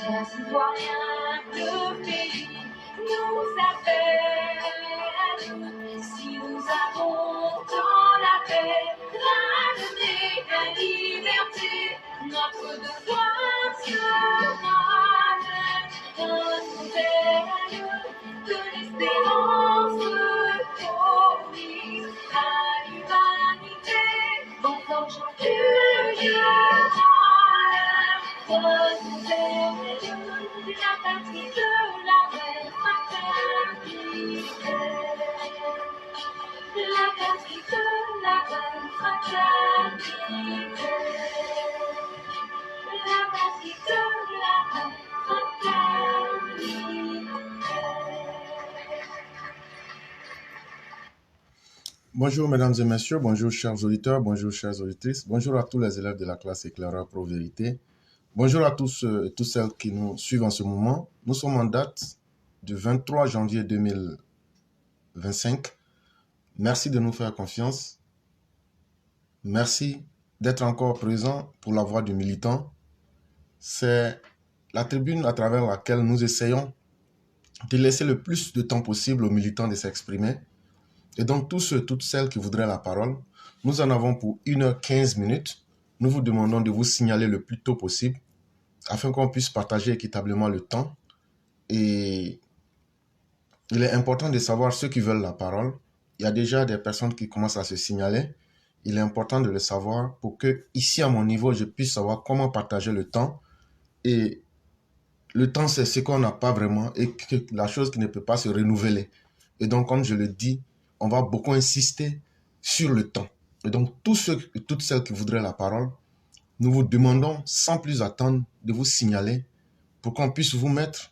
Chers citoyens, le pays nous appelle. Si nous avons dans la paix, la donner la liberté, notre devoir sera un modèle de l'espérance promise à l'humanité. Bon forgeant la patrie de la belle fraternité. La patrie de la belle fraternité. La patrie de la belle fraternité. Bonjour mesdames et messieurs, bonjour chers auditeurs, bonjour chères auditrices, bonjour à tous les élèves de la classe éclaireur Pro Vérité. Bonjour à tous et toutes celles qui nous suivent en ce moment. Nous sommes en date du 23 janvier 2025. Merci de nous faire confiance. Merci d'être encore présent pour la voix du militant. C'est la tribune à travers laquelle nous essayons de laisser le plus de temps possible aux militants de s'exprimer. Et donc tous ceux et toutes celles qui voudraient la parole, nous en avons pour 1h15 minutes. Nous vous demandons de vous signaler le plus tôt possible afin qu'on puisse partager équitablement le temps. Et il est important de savoir ceux qui veulent la parole. Il y a déjà des personnes qui commencent à se signaler. Il est important de le savoir pour que, ici à mon niveau, je puisse savoir comment partager le temps. Et le temps, c'est ce qu'on n'a pas vraiment et que la chose qui ne peut pas se renouveler. Et donc, comme je le dis, on va beaucoup insister sur le temps. Et donc, tous ceux et toutes celles qui voudraient la parole, nous vous demandons, sans plus attendre, de vous signaler pour qu'on puisse vous mettre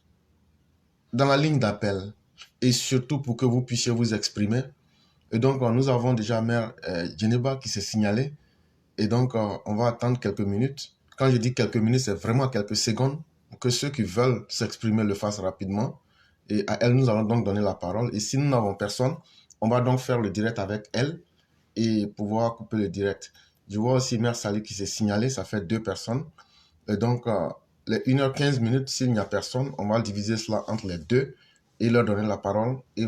dans la ligne d'appel et surtout pour que vous puissiez vous exprimer. Et donc, nous avons déjà Mère Geneba qui s'est signalée. Et donc, on va attendre quelques minutes. Quand je dis quelques minutes, c'est vraiment quelques secondes pour que ceux qui veulent s'exprimer le fassent rapidement. Et à elle, nous allons donc donner la parole. Et si nous n'avons personne, on va donc faire le direct avec elle et pouvoir couper le direct. Je vois aussi Mère Sali qui s'est signalée, ça fait 2 personnes. Et donc, les 1h15 minutes, s'il n'y a personne, on va diviser cela entre les deux et leur donner la parole et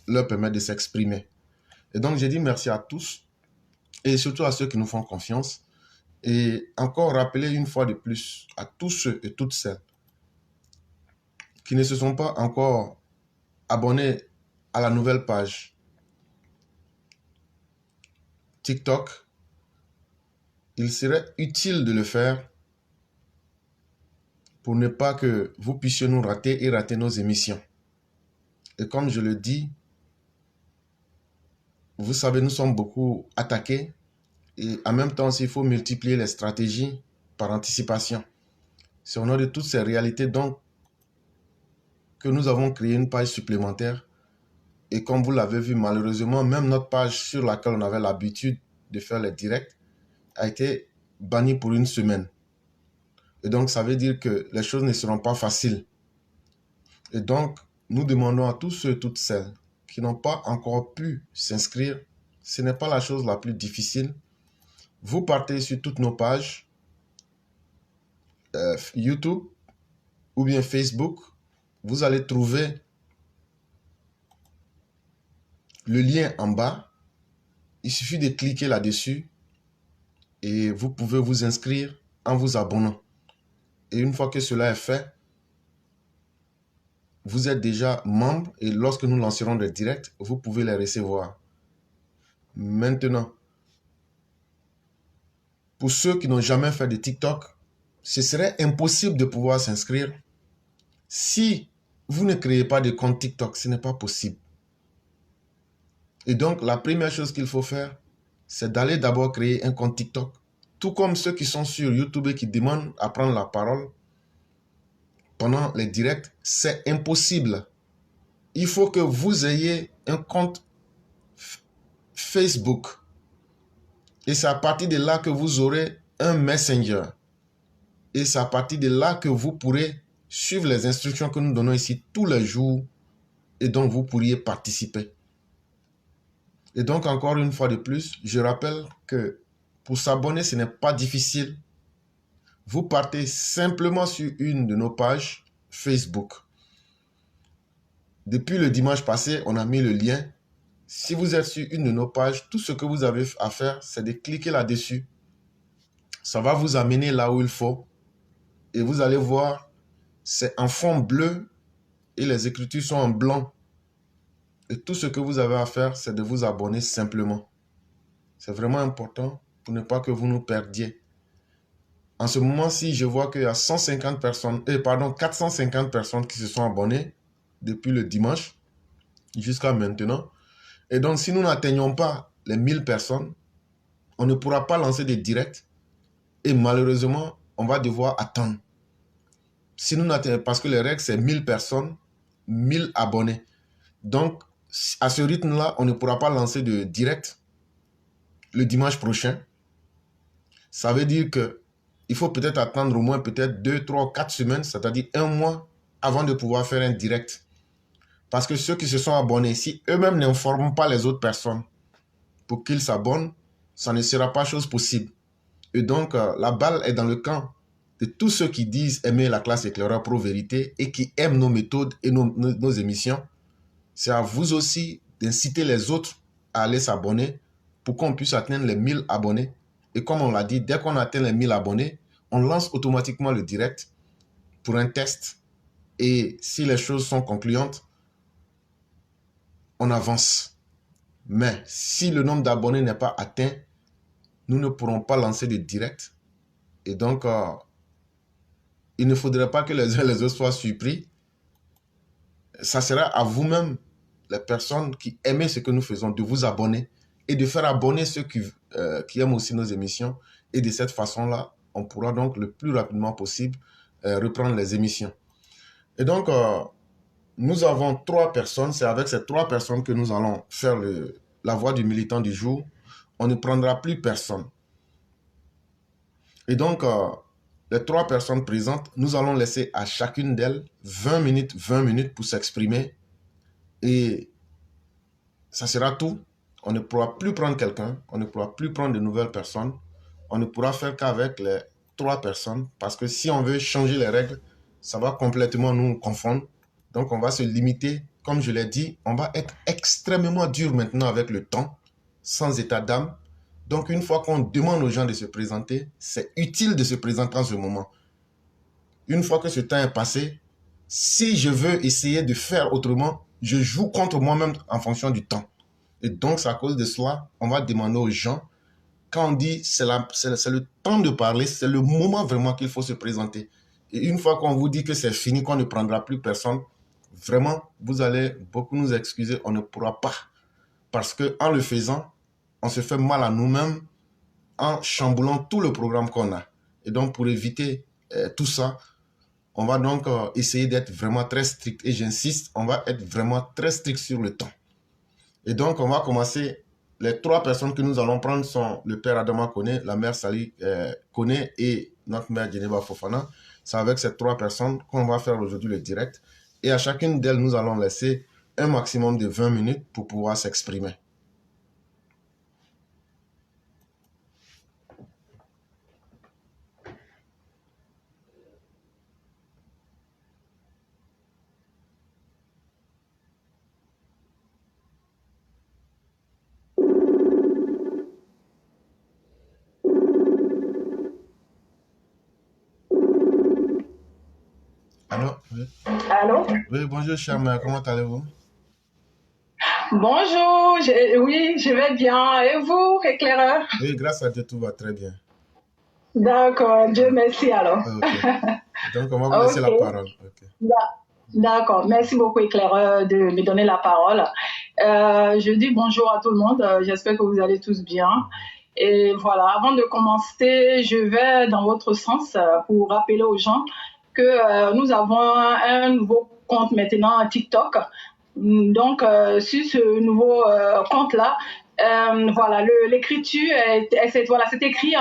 leur permettre de s'exprimer. Et donc, j'ai dit merci à tous et surtout à ceux qui nous font confiance. Et encore rappeler une fois de plus à tous ceux et toutes celles qui ne se sont pas encore abonnés à la nouvelle page TikTok, il serait utile de le faire pour ne pas que vous puissiez nous rater et rater nos émissions. Et comme je le dis, vous savez, nous sommes beaucoup attaqués et en même temps, il faut multiplier les stratégies par anticipation. C'est au nom de toutes ces réalités donc que nous avons créé une page supplémentaire. Et comme vous l'avez vu, malheureusement, même notre page sur laquelle on avait l'habitude de faire les directs a été bannie pour 1 semaine. Et donc, ça veut dire que les choses ne seront pas faciles. Et donc, nous demandons à tous ceux et toutes celles qui n'ont pas encore pu s'inscrire, ce n'est pas la chose la plus difficile. Vous partez sur toutes nos pages, YouTube ou bien Facebook, vous allez trouver le lien en bas. Il suffit de cliquer là-dessus et vous pouvez vous inscrire en vous abonnant. Et une fois que cela est fait, vous êtes déjà membre et lorsque nous lancerons des directs, vous pouvez les recevoir. Maintenant, pour ceux qui n'ont jamais fait de TikTok, ce serait impossible de pouvoir s'inscrire. Si vous ne créez pas de compte TikTok, ce n'est pas possible. Et donc, la première chose qu'il faut faire, c'est d'aller d'abord créer un compte TikTok. Tout comme ceux qui sont sur YouTube et qui demandent à prendre la parole pendant les directs, c'est impossible. Il faut que vous ayez un compte Facebook. Et c'est à partir de là que vous aurez un Messenger. Et c'est à partir de là que vous pourrez suivre les instructions que nous donnons ici tous les jours et donc vous pourriez participer. Et donc encore une fois de plus, je rappelle que pour s'abonner, ce n'est pas difficile. vous partez simplement sur une de nos pages Facebook. Depuis le dimanche passé, on a mis le lien. Si vous êtes sur une de nos pages, tout ce que vous avez à faire, c'est de cliquer là-dessus. Ça va vous amener là où il faut. Et vous allez voir, c'est en fond bleu et les écritures sont en blanc. Et tout ce que vous avez à faire, c'est de vous abonner simplement. C'est vraiment important pour ne pas que vous nous perdiez. En ce moment-ci, je vois qu'il y a 450 personnes qui se sont abonnées depuis le dimanche jusqu'à maintenant. Et donc, si nous n'atteignons pas les 1000 personnes, on ne pourra pas lancer des directs. Et malheureusement, on va devoir attendre. Si nous n'atteignons pas, parce que les règles, c'est 1000 personnes, 1000 abonnés. Donc, à ce rythme-là, on ne pourra pas lancer de direct le dimanche prochain. Ça veut dire que il faut peut-être attendre au moins peut-être 2, 3, 4 semaines, c'est-à-dire un mois avant de pouvoir faire un direct. Parce que ceux qui se sont abonnés, si eux-mêmes n'informent pas les autres personnes pour qu'ils s'abonnent, ça ne sera pas chose possible. Et donc, la balle est dans le camp de tous ceux qui disent aimer la classe éclaireur pro vérité et qui aiment nos méthodes et nos émissions. C'est à vous aussi d'inciter les autres à aller s'abonner pour qu'on puisse atteindre les 1000 abonnés. Et comme on l'a dit, dès qu'on atteint les 1000 abonnés, on lance automatiquement le direct pour un test. Et si les choses sont concluantes, on avance. Mais si le nombre d'abonnés n'est pas atteint, nous ne pourrons pas lancer de direct. Et donc, il ne faudrait pas que les uns et les autres soient surpris. Ça sera à vous-même, les personnes qui aiment ce que nous faisons, de vous abonner et de faire abonner ceux qui aiment aussi nos émissions. Et de cette façon-là, on pourra donc le plus rapidement possible reprendre les émissions. Et donc, nous avons 3 personnes. C'est avec ces 3 personnes que nous allons faire la voix du militant du jour. On ne prendra plus personne. Et donc, les 3 personnes présentes, nous allons laisser à chacune d'elles 20 minutes pour s'exprimer. Et ça sera tout. On ne pourra plus prendre quelqu'un. On ne pourra plus prendre de nouvelles personnes. On ne pourra faire qu'avec les 3 personnes. Parce que si on veut changer les règles, ça va complètement nous confondre. Donc, on va se limiter. Comme je l'ai dit, on va être extrêmement dur maintenant avec le temps, sans état d'âme. Donc, une fois qu'on demande aux gens de se présenter, c'est utile de se présenter en ce moment. Une fois que ce temps est passé, si je veux essayer de faire autrement, je joue contre moi-même en fonction du temps. Et donc, c'est à cause de cela, on va demander aux gens, quand on dit c'est le temps de parler, c'est le moment vraiment qu'il faut se présenter. Et une fois qu'on vous dit que c'est fini, qu'on ne prendra plus personne, vraiment, vous allez beaucoup nous excuser, on ne pourra pas. Parce qu'en le faisant, on se fait mal à nous-mêmes en chamboulant tout le programme qu'on a. Et donc, pour éviter tout ça, on va donc essayer d'être vraiment très strict. Et j'insiste, on va être vraiment très strict sur le temps. Et donc, on va commencer. Les 3 personnes que nous allons prendre sont le père Adama Kone, la mère Sali Kone et notre mère Geneva Fofana. C'est avec ces 3 personnes qu'on va faire aujourd'hui le direct. Et à chacune d'elles, nous allons laisser un maximum de 20 minutes pour pouvoir s'exprimer. Allô? Oui. Allô? Oui, bonjour, chère mère, comment allez-vous? Bonjour, oui, je vais bien. Et vous, éclaireur? Oui, grâce à Dieu, tout va très bien. D'accord, Dieu merci alors. Ok. Donc, on va vous laisser la Ok, parole. Ok. d'accord. Merci beaucoup, éclaireur, de me donner la parole. Je dis bonjour à tout le monde. J'espère que vous allez tous bien. Et voilà, avant de commencer, je vais dans votre sens pour rappeler aux gens que nous avons un nouveau compte maintenant TikTok. Donc, sur ce nouveau compte-là, voilà, l'écriture, voilà, c'est écrit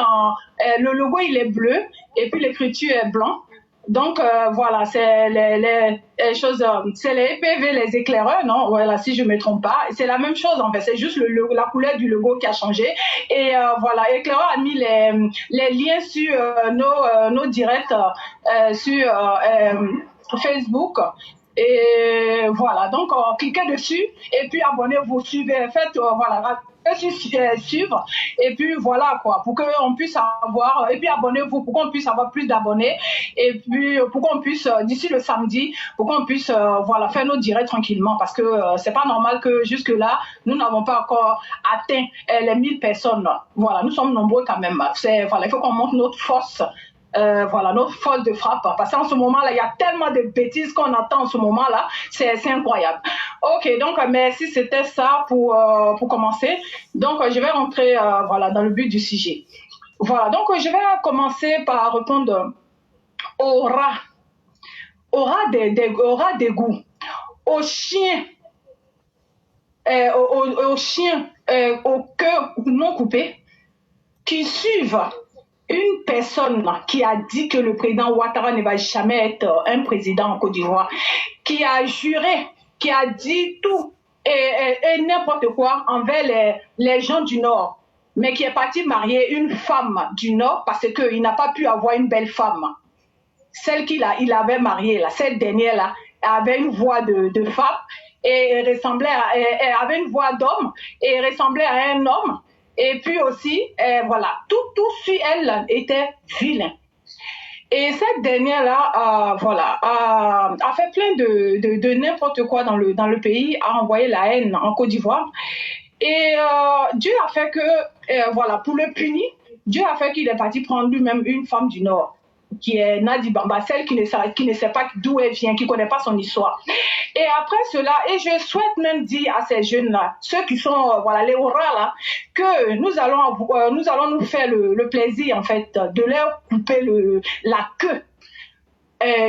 le logo, il est bleu et puis l'écriture est blanc. Donc, voilà, c'est les choses, c'est les EPV, les éclaireurs, non? Voilà, si je me trompe pas. C'est la même chose, en fait. C'est juste la couleur du logo qui a changé. Et voilà, éclaireur a mis les liens sur nos directs sur Facebook. Et voilà, donc cliquez dessus et puis abonnez-vous, suivez, faites, voilà, suivre et puis voilà quoi, pour qu'on puisse avoir, et puis abonnez-vous pour qu'on puisse avoir plus d'abonnés et puis pour qu'on puisse, d'ici le samedi, pour qu'on puisse voilà, faire nos directs tranquillement parce que c'est pas normal que jusque là, nous n'avons pas encore atteint les 1000 personnes. Voilà, nous sommes nombreux quand même. Voilà, il faut qu'on montre notre force. Voilà, notre force de frappe. Parce qu'en ce moment-là, il y a tellement de bêtises qu'on entend en ce moment-là. C'est incroyable. Ok, donc merci. C'était ça pour commencer. Donc, je vais rentrer voilà, dans le but du sujet. Voilà, donc je vais commencer par répondre au rat. Au rat des goûts. Aux chiens. Aux chiens au cœur non coupé qui suivent une personne qui a dit que le président Ouattara ne va jamais être un président en Côte d'Ivoire, qui a juré, qui a dit tout et n'importe quoi envers les gens du Nord, mais qui est parti marier une femme du Nord parce qu'il n'a pas pu avoir une belle femme. Celle il avait mariée, là, cette dernière-là, avait une voix de femme et avait une voix d'homme et ressemblait à un homme. Et puis aussi, voilà, tout sur elle était vilain. Et cette dernière-là, voilà, a fait plein de n'importe quoi dans le pays, a envoyé la haine en Côte d'Ivoire. Et Dieu a fait que, voilà, pour le punir, Dieu a fait qu'il est parti prendre lui-même une femme du Nord, qui est Nadi Bamba, celle qui ne sait pas d'où elle vient, qui ne connaît pas son histoire. Et après cela, et je souhaite même dire à ces jeunes-là, ceux qui sont, voilà, les auras là, que nous allons nous faire le plaisir, en fait, de leur couper la queue,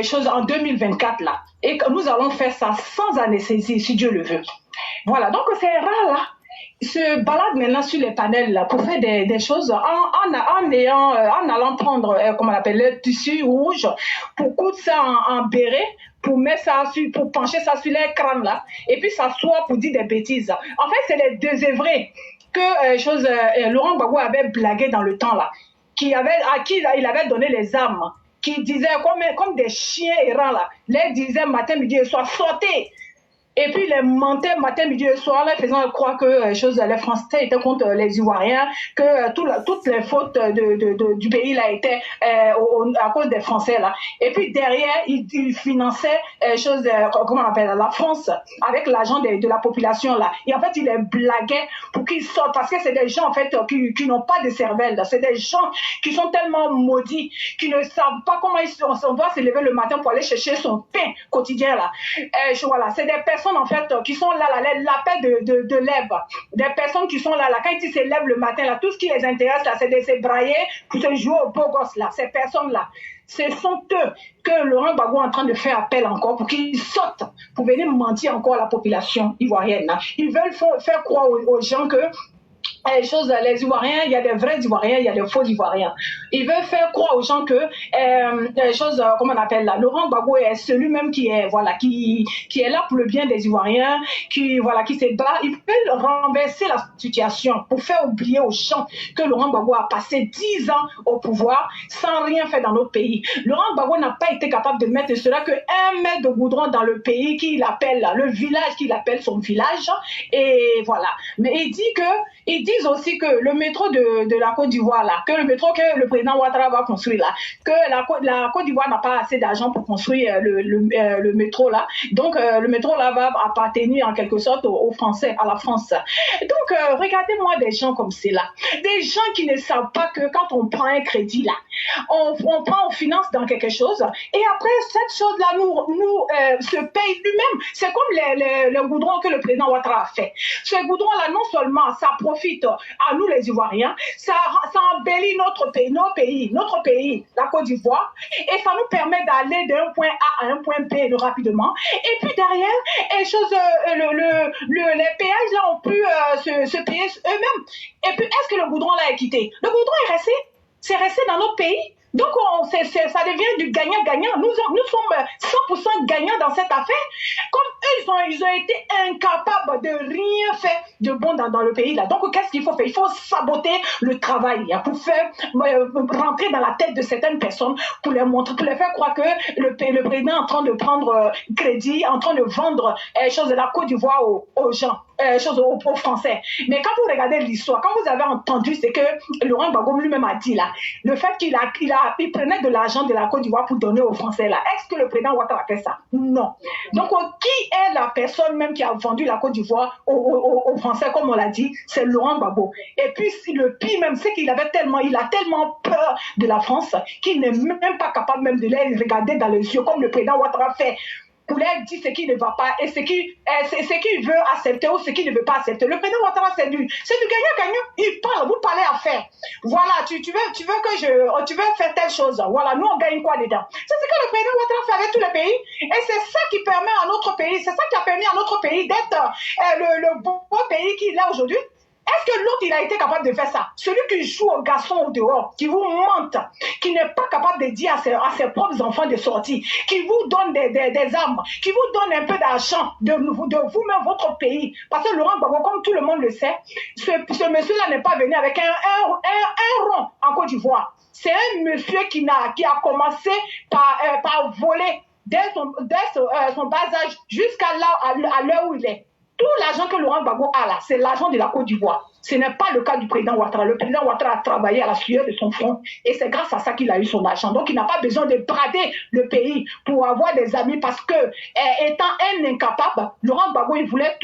chose en 2024 là. Et que nous allons faire ça sans anesthésie, si Dieu le veut. Voilà, donc ces rats là se baladent maintenant sur les panels là, pour faire des choses en allant prendre, comment on appelle, le tissu rouge pour coudre ça en béret, pour mettre ça pour pencher ça sur les crânes là, et puis s'asseoir pour dire des bêtises. En fait, c'est les désœuvrés que Laurent Gbagbo avait blagué dans le temps là, à qui il avait donné les armes, qui disaient comme des chiens errants là, les disaient matin, midi et soir, sortez. Et puis les mentait matin, midi et soir, là, faisant croire que les Français étaient contre les Ivoiriens, que toutes les fautes du pays là étaient à cause des Français là. Et puis derrière, ils finançaient comment on appelle, la France avec l'argent de la population là. Et en fait, ils les blaguaient pour qu'ils sortent parce que c'est des gens en fait qui n'ont pas de cervelle. C'est des gens qui sont tellement maudits, qui ne savent pas comment on doit se lever le matin pour aller chercher son pain quotidien là. Voilà, c'est des personnes en fait qui sont là, la paix de lèvres, des personnes qui sont là, quand ils se lèvent le matin là, tout ce qui les intéresse là, c'est de se brailler pour se jouer au beau gosse là. Ces personnes là, ce sont eux que Laurent Gbagbo est en train de faire appel encore pour qu'ils sortent, pour venir mentir encore à la population ivoirienne là. Ils veulent faire croire aux gens que les Ivoiriens, il y a des vrais Ivoiriens, il y a des faux Ivoiriens. Ils veulent faire croire aux gens que comment on appelle là, Laurent Gbagbo est celui-même qui est là pour le bien des Ivoiriens, qui se bat. Ils veulent renverser la situation pour faire oublier aux gens que Laurent Gbagbo a passé 10 ans au pouvoir sans rien faire dans notre pays. Laurent Gbagbo n'a pas été capable de mettre cela que 1 mètre de goudron dans le pays qu'il appelle le village qu'il appelle son village. Et voilà. Mais ils disent aussi que le métro de la Côte d'Ivoire là, que le métro que le président Ouattara va construire là, que la Côte d'Ivoire n'a pas assez d'argent pour construire le métro là. Donc le métro là va appartenir en quelque sorte aux Français, à la France. Donc regardez-moi des gens comme cela, des gens qui ne savent pas que quand on prend un crédit là, on finance dans quelque chose et après cette chose là nous se paye lui-même. C'est comme le goudron que le président Ouattara a fait. Ce goudron là, non seulement ça profite à nous les Ivoiriens, ça embellit notre pays, la Côte d'Ivoire, et ça nous permet d'aller d'un point A à un point B rapidement. Et puis derrière, les péages là ont pu se payer eux-mêmes. Et puis est-ce que le goudron là est quitté? Le goudron est resté. C'est resté dans notre pays. Donc, ça devient du gagnant-gagnant. Nous sommes 100% gagnants dans cette affaire. Comme eux, ils ont été incapables de rien faire de bon dans le pays. Là. Donc, qu'est-ce qu'il faut faire? Il faut saboter le travail pour faire rentrer dans la tête de certaines personnes, pour les montrer, pour les faire croire que le président est en train de prendre crédit, en train de vendre choses de la Côte d'Ivoire aux gens. Choses aux Français. Mais quand vous regardez l'histoire, quand vous avez entendu ce que Laurent Gbagbo lui-même a dit là, le fait qu'il prenait de l'argent de la Côte d'Ivoire pour donner aux Français là, est-ce que le président Ouattara a fait ça? Non. Donc, qui est la personne même qui a vendu la Côte d'Ivoire aux Français, comme on l'a dit? C'est Laurent Gbagbo. Et puis, le pire même, c'est il a tellement peur de la France qu'il n'est même pas capable même de les regarder dans les yeux, comme le président Ouattara fait. Pour leur dire ce qui ne va pas et ce qu'il veut accepter ou ce qu'il ne veut pas accepter. Le président Ouattara, c'est du gagnant-gagnant. Il parle, vous parlez à faire. Voilà, tu veux faire telle chose. Voilà, nous on gagne quoi dedans? C'est ce que le président Ouattara fait avec tous les pays. Et c'est ça qui permet à notre pays, c'est ça qui a permis à notre pays d'être le beau pays qu'il est aujourd'hui. Est-ce que l'autre, il a été capable de faire ça? Celui qui joue au garçon au dehors, qui vous mente, qui n'est pas capable de dire à ses propres enfants de sortir, qui vous donne des armes, qui vous donne un peu d'argent de vous-même, votre pays. Parce que Laurent Gbagbo, comme tout le monde le sait, ce monsieur-là n'est pas venu avec un rond en Côte d'Ivoire. C'est un monsieur qui a commencé par voler dès son bas âge jusqu'à l'heure où il est. Tout l'argent que Laurent Gbagbo a là, c'est l'argent de la Côte d'Ivoire. Ce n'est pas le cas du président Ouattara. Le président Ouattara a travaillé à la sueur de son front et c'est grâce à ça qu'il a eu son argent. Donc, il n'a pas besoin de brader le pays pour avoir des amis parce que, étant un incapable, Laurent Gbagbo, il voulait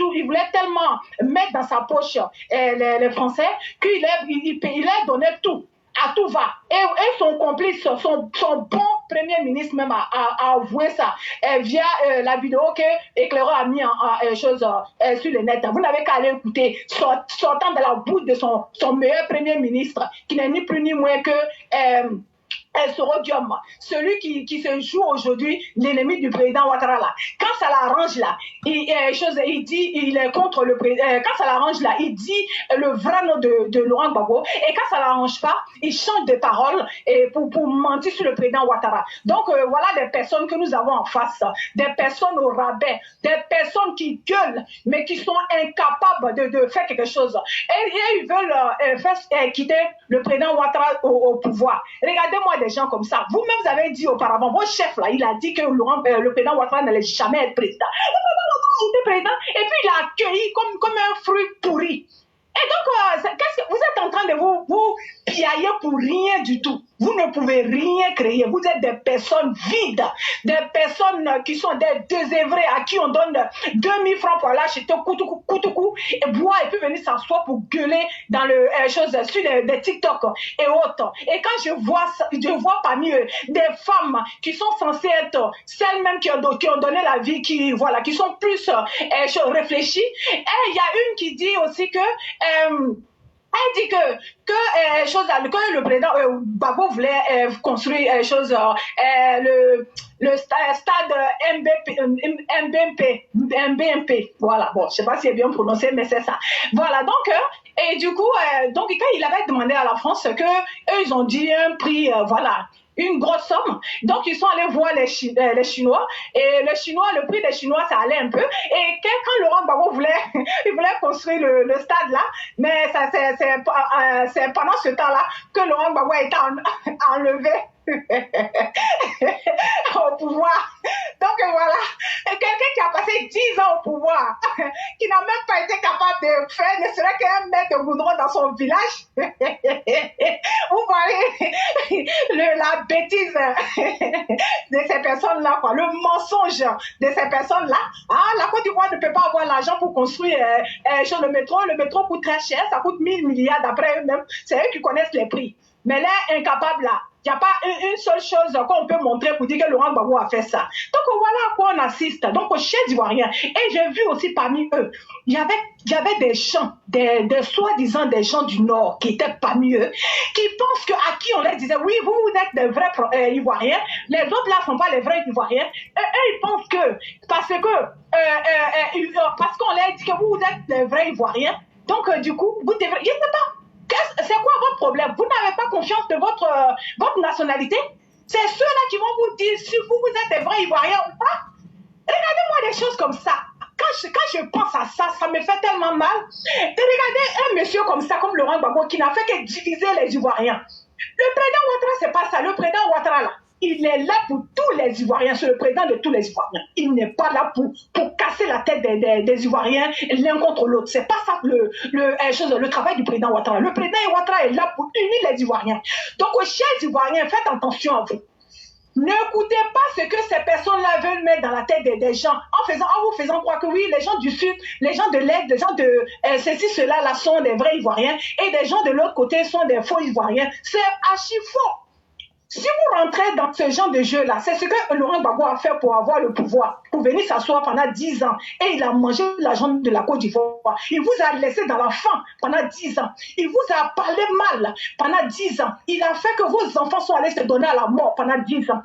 tellement mettre dans sa poche les Français qu'il a donné tout. À tout va. Et son complice, son bon premier ministre même a avoué ça via la vidéo que Éclaireur a mis sur le net. Vous n'avez qu'à aller écouter, sortant de la bouche de son meilleur premier ministre, qui n'est ni plus ni moins que Sorodium, celui qui se joue aujourd'hui l'ennemi du président Ouattara là. Quand ça l'arrange là, il dit il est contre le président. Quand ça l'arrange là, il dit le vrai nom de Laurent Gbagbo. Et quand ça l'arrange pas, il change de parole pour mentir sur le président Ouattara. Donc voilà des personnes que nous avons en face, des personnes au rabais, des personnes qui gueulent mais qui sont incapables de faire quelque chose. Et ils veulent faire quitter le président Ouattara au pouvoir. Regardez-moi des gens comme ça. Vous-même, vous avez dit auparavant, votre chef là, il a dit que le président Ouattara n'allait jamais être président. Le président Ouattara était président et puis il a accueilli comme un fruit pourri. Et donc, qu'est-ce que vous êtes en train de vous piailler pour rien du tout? Vous ne pouvez rien créer. Vous êtes des personnes vides, des personnes qui sont des désœuvrés à qui on donne 2000 francs pour aller acheter Koutoukou et boire et puis venir s'asseoir pour gueuler dans sur des TikTok et autres. Et quand je vois parmi eux des femmes qui sont censées être celles-mêmes qui ont donné la vie, qui sont plus réfléchies. Et il y a une qui dit aussi que elle dit que le président Gbagbo voulait construire le stade MBMP. Voilà, bon, je sais pas si c'est bien prononcé, mais c'est ça. Voilà, donc, et du coup, donc quand il avait demandé à la France que eux, ils ont dit un prix, voilà, une grosse somme. Donc, ils sont allés voir les Chinois. Et le prix des Chinois, ça allait un peu. Et quand Laurent Gbagbo il voulait construire le stade là, mais c'est pendant ce temps-là que Laurent Gbagbo a été enlevé au pouvoir. Donc voilà, quelqu'un qui a passé 10 ans au pouvoir, qui n'a même pas été capable de faire ne serait qu'un mètre de goudron dans son village. Vous voyez la bêtise de ces personnes-là, quoi, le mensonge de ces personnes-là. Ah, la Côte d'Ivoire ne peut pas avoir l'argent pour construire le métro. Le métro coûte très cher, ça coûte 1000 milliards d'après eux-mêmes. C'est eux qui connaissent les prix. Mais là, incapable là, il n'y a pas une seule chose qu'on peut montrer pour dire que Laurent Gbagbo a fait ça. Donc voilà à quoi on assiste. Donc aux chefs ivoiriens. Et j'ai vu aussi parmi eux, il y avait des gens, des soi-disant des gens du Nord qui étaient parmi eux, qui pensent à qui on leur disait, oui, vous êtes des vrais Ivoiriens, les autres là ne sont pas les vrais Ivoiriens. Eux, ils pensent que, parce qu'on leur dit que vous êtes des vrais Ivoiriens, donc du coup, vous devrez, je ne sais pas. C'est quoi votre problème? Vous n'avez pas confiance de votre nationalité? C'est ceux-là qui vont vous dire si vous êtes un vrai Ivoirien ou pas. Regardez-moi des choses comme ça. Quand je pense à ça, ça me fait tellement mal. De regarder un monsieur comme ça, comme Laurent Gbagbo, qui n'a fait que diviser les Ivoiriens. Le président Ouattara, c'est pas ça. Le président Ouattara, là, il est là pour tous les Ivoiriens. C'est le président de tous les Ivoiriens. Il n'est pas là pour casser la tête des Ivoiriens l'un contre l'autre. C'est pas ça le travail du président Ouattara. Le président Ouattara est là pour unir les Ivoiriens. Donc, chers Ivoiriens, faites attention à vous. N'écoutez pas ce que ces personnes-là veulent mettre dans la tête des gens en vous faisant croire que oui, les gens du Sud, les gens de l'Est, les gens de ceci, cela, là sont des vrais Ivoiriens et des gens de l'autre côté sont des faux Ivoiriens. C'est archi faux. Si vous rentrez dans ce genre de jeu-là, c'est ce que Laurent Gbagbo a fait pour avoir le pouvoir, pour venir s'asseoir pendant 10 ans. Et il a mangé l'argent de la Côte d'Ivoire. Il vous a laissé dans la faim pendant 10 ans. Il vous a parlé mal pendant 10 ans. Il a fait que vos enfants sont allés se donner à la mort pendant 10 ans.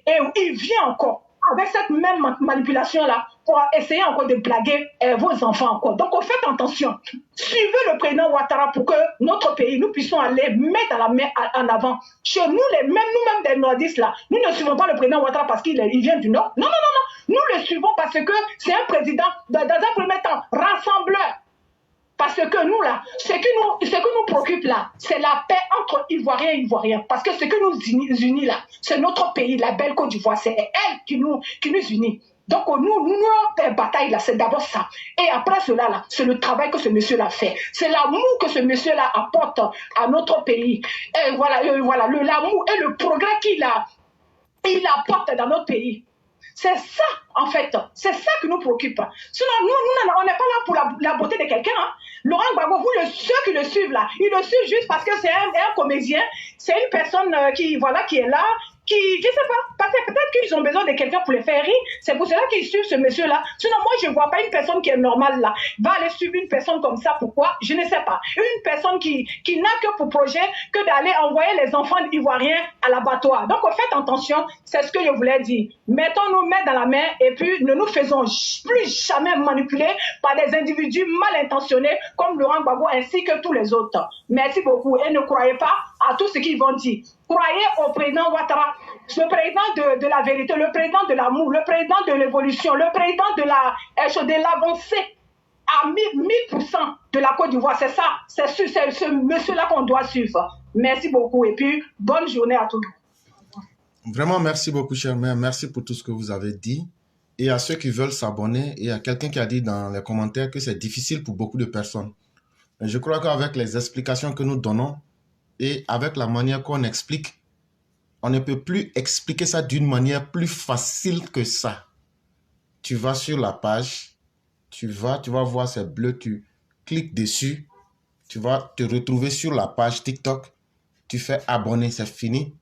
Et il vient encore avec cette même manipulation-là pour essayer encore de blaguer vos enfants encore. Donc, faites attention. Suivez le président Ouattara pour que notre pays, nous puissions aller mettre la main en avant. Chez nous, nous-mêmes des nordistes, là, nous ne suivons pas le président Ouattara parce qu'il vient du Nord. Non, non, non, non. Nous le suivons parce que c'est un président, dans un premier temps, rassembleur. Parce que nous, là, ce qui nous préoccupe, là, c'est la paix entre Ivoiriens et Ivoiriens. Parce que ce qui nous unit, là, c'est notre pays, la belle Côte d'Ivoire. C'est elle qui nous unit. Donc, notre bataille, là, c'est d'abord ça. Et après cela, là, c'est le travail que ce monsieur-là fait. C'est l'amour que ce monsieur-là apporte à notre pays. Et voilà, l'amour et le progrès qu'il apporte dans notre pays. C'est ça, en fait. C'est ça qui nous préoccupe. Sinon, nous, on n'est pas là pour la beauté de quelqu'un. Hein. Laurent Gbagbo, ceux qui le suivent là, ils le suivent juste parce que c'est un comédien. C'est une personne qui est là, je sais pas, parce que peut-être qu'ils ont besoin de quelqu'un pour les faire rire. C'est pour cela qu'ils suivent ce monsieur-là. Sinon, moi, je ne vois pas une personne qui est normale là. Va aller suivre une personne comme ça. Pourquoi? Je ne sais pas. Une personne qui n'a que pour projet que d'aller envoyer les enfants ivoiriens à l'abattoir. Donc, faites attention. C'est ce que je voulais dire. Mettons-nous main dans la main et puis ne nous faisons plus jamais manipuler par des individus mal intentionnés comme Laurent Gbagbo ainsi que tous les autres. Merci beaucoup. Et ne croyez pas à tout ce qu'ils vont dire. Croyez au président Ouattara, le président de la vérité, le président de l'amour, le président de l'évolution, le président de l'avancée à 1000% de la Côte d'Ivoire. C'est ça, c'est ce monsieur-là qu'on doit suivre. Merci beaucoup et puis bonne journée à tous. Vraiment, merci beaucoup, cher mère. Merci pour tout ce que vous avez dit. Et à ceux qui veulent s'abonner, et à quelqu'un qui a dit dans les commentaires que c'est difficile pour beaucoup de personnes. Mais je crois qu'avec les explications que nous donnons, et avec la manière qu'on explique, on ne peut plus expliquer ça d'une manière plus facile que ça. Tu vas sur la page, tu vas voir c'est bleu, tu cliques dessus, tu vas te retrouver sur la page TikTok, tu fais abonner, c'est fini.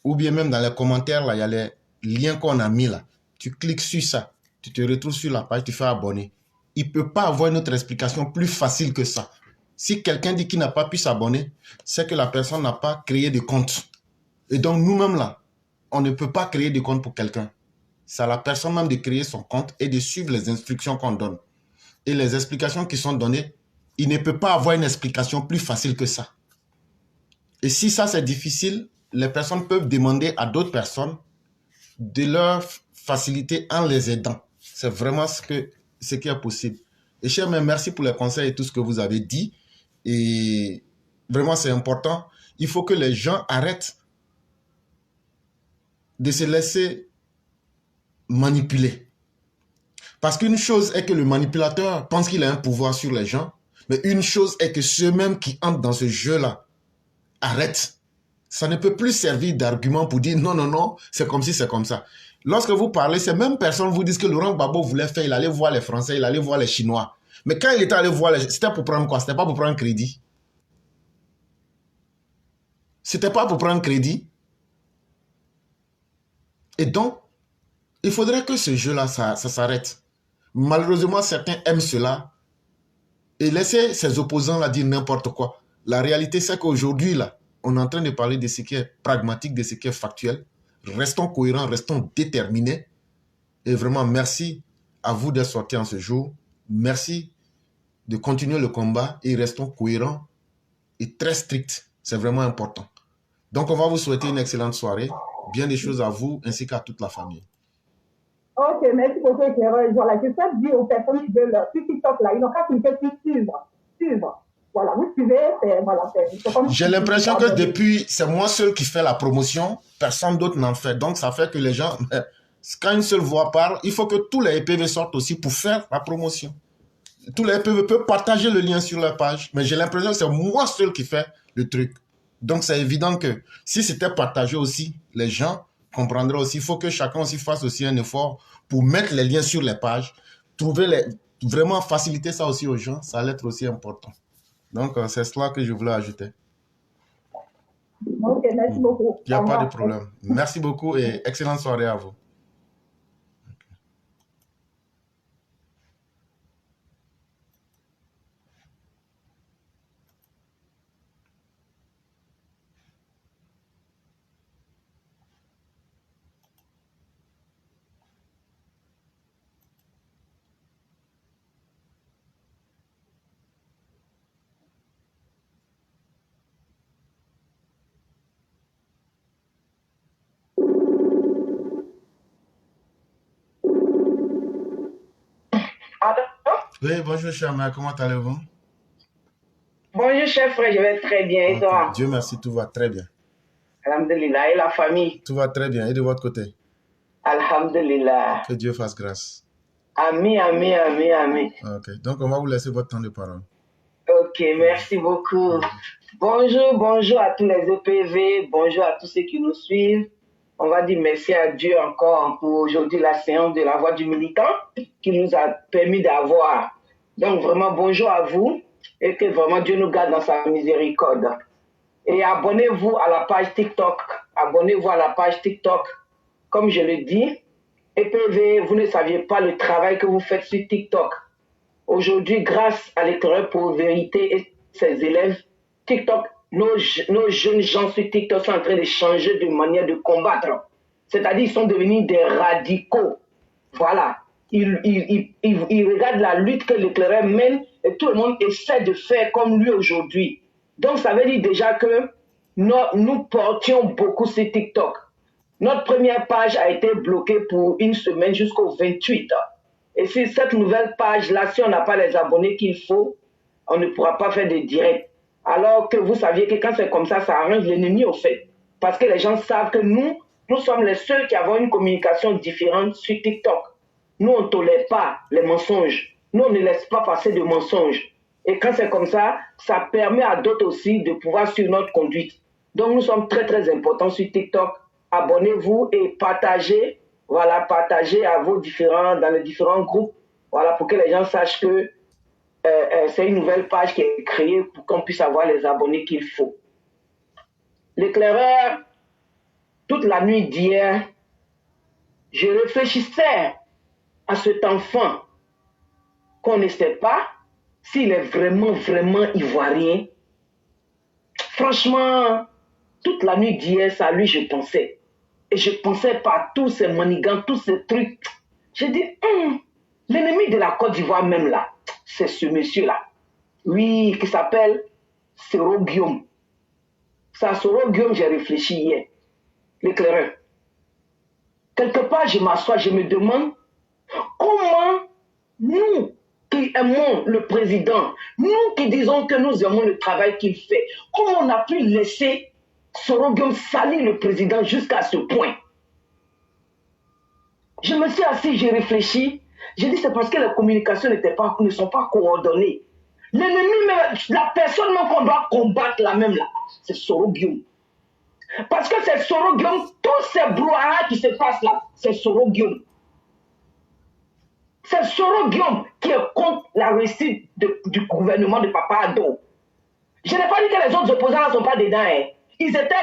Ou bien même dans les commentaires, là, il y a les liens qu'on a mis là. Tu cliques sur ça, tu te retrouves sur la page, tu fais abonner. Il ne peut pas avoir une autre explication plus facile que ça. Si quelqu'un dit qu'il n'a pas pu s'abonner, c'est que la personne n'a pas créé de compte. Et donc, nous-mêmes, là, on ne peut pas créer de compte pour quelqu'un. C'est à la personne même de créer son compte et de suivre les instructions qu'on donne. Et les explications qui sont données, il ne peut pas avoir une explication plus facile que ça. Et si ça, c'est difficile, les personnes peuvent demander à d'autres personnes de leur faciliter en les aidant. C'est vraiment ce qui est possible. Et cher mère, merci pour les conseils et tout ce que vous avez dit. Et vraiment, c'est important. Il faut que les gens arrêtent de se laisser manipuler. Parce qu'une chose est que le manipulateur pense qu'il a un pouvoir sur les gens, mais une chose est que ceux-mêmes qui entrent dans ce jeu-là arrêtent. Ça ne peut plus servir d'argument pour dire non, non, non, c'est comme si c'est comme ça. Lorsque vous parlez, ces mêmes personnes vous disent que Laurent Gbagbo voulait faire, il allait voir les Français, il allait voir les Chinois. Mais quand il était allé voir, c'était pour prendre quoi? C'était pas pour prendre crédit. C'était pas pour prendre crédit. Et donc, il faudrait que ce jeu-là, ça s'arrête. Malheureusement, certains aiment cela et laisser ses opposants-là dire n'importe quoi. La réalité, c'est qu'aujourd'hui, là, on est en train de parler de ce qui est pragmatique, de ce qui est factuel. Restons cohérents, restons déterminés. Et vraiment, merci à vous d'être sortis en ce jour. Merci de continuer le combat et restons cohérents et très strictes. C'est vraiment important. Donc, on va vous souhaiter une excellente soirée. Bien des choses à vous ainsi qu'à toute la famille. Ok, merci beaucoup, éclaireur. Voilà, je souhaite dire aux personnes qui veulent sur TikTok, là, ils n'ont qu'à cliquer sur suivre. Suivre. Voilà, vous suivez, c'est comme... J'ai l'impression que depuis, c'est moi seul qui fais la promotion, personne d'autre n'en fait. Donc, ça fait que les gens, quand une seule voix parle, il faut que tous les EPV sortent aussi pour faire la promotion. Tous les EPV peuvent partager le lien sur leur page, mais j'ai l'impression que c'est moi seul qui fais le truc. Donc, c'est évident que si c'était partagé aussi, les gens comprendraient aussi. Il faut que chacun aussi fasse aussi un effort pour mettre les liens sur les pages, vraiment faciliter ça aussi aux gens, ça allait être aussi important. Donc, c'est cela que je voulais ajouter. Ok, merci beaucoup. Il n'y a pas de problème. Merci beaucoup et excellente soirée à vous. Oui, bonjour, cher mère, comment allez-vous? Bonjour, chef frère, je vais très bien. Et toi? Dieu merci, tout va très bien. Alhamdulillah. Et la famille? Tout va très bien. Et de votre côté? Alhamdulillah. Que Dieu fasse grâce. Amen, amen, amen, amen. Ok, donc on va vous laisser votre temps de parole. Ok, merci beaucoup. Bonjour, bonjour à tous les EPV, bonjour à tous ceux qui nous suivent. On va dire merci à Dieu encore pour aujourd'hui la séance de la voix du militant qui nous a permis d'avoir. Donc vraiment bonjour à vous et que vraiment Dieu nous garde dans sa miséricorde. Et abonnez-vous à la page TikTok. Abonnez-vous à la page TikTok. Comme je le dis, EPV, vous ne saviez pas le travail que vous faites sur TikTok. Aujourd'hui, grâce à l'éclaireur pour vérité et ses élèves, TikTok, nos jeunes gens sur TikTok sont en train de changer de manière de combattre. C'est-à-dire, ils sont devenus des radicaux. Voilà. Ils regardent la lutte que l'éclaireur mène et tout le monde essaie de faire comme lui aujourd'hui. Donc, ça veut dire déjà que nous portions beaucoup sur TikTok. Notre première page a été bloquée pour une semaine jusqu'au 28. Et sur cette nouvelle page-là, si on n'a pas les abonnés qu'il faut, on ne pourra pas faire de direct. Alors que vous saviez que quand c'est comme ça arrange l'ennemi au fait. Parce que les gens savent que nous sommes les seuls qui avons une communication différente sur TikTok. Nous, on ne tolère pas les mensonges. Nous, on ne laisse pas passer de mensonges. Et quand c'est comme ça, ça permet à d'autres aussi de pouvoir suivre notre conduite. Donc, nous sommes très, très importants sur TikTok. Abonnez-vous et partagez. Voilà, partagez à dans les différents groupes. Voilà, pour que les gens sachent que c'est une nouvelle page qui est créée pour qu'on puisse avoir les abonnés qu'il faut. L'éclaireur, toute la nuit d'hier, je réfléchissais à cet enfant qu'on ne sait pas s'il est vraiment, vraiment ivoirien. Franchement, toute la nuit d'hier, c'est à lui je pensais. Et je pensais par tous ces manigans, tous ces trucs. J'ai dit, l'ennemi de la Côte d'Ivoire même là, c'est ce monsieur-là. Oui, qui s'appelle Soro Guillaume. Ça, Soro Guillaume, j'ai réfléchi hier. L'éclaireur. Quelque part, je m'assois, je me demande comment nous qui aimons le président, nous qui disons que nous aimons le travail qu'il fait, comment on a pu laisser Soro Guillaume salir le président jusqu'à ce point? Je me suis assis, j'ai réfléchi. J'ai dit c'est parce que les communications ne sont pas coordonnées. L'ennemi, la personne même qu'on doit combattre là même là, c'est Soro Guillaume. Parce que c'est Soro Guillaume, tous ces brouhahas qui se passent là, c'est Soro Guillaume. C'est Soro Guillaume qui est contre la réussite du gouvernement de Papa Addo. Je n'ai pas dit que les autres opposants ne sont pas dedans. Hein. Ils étaient,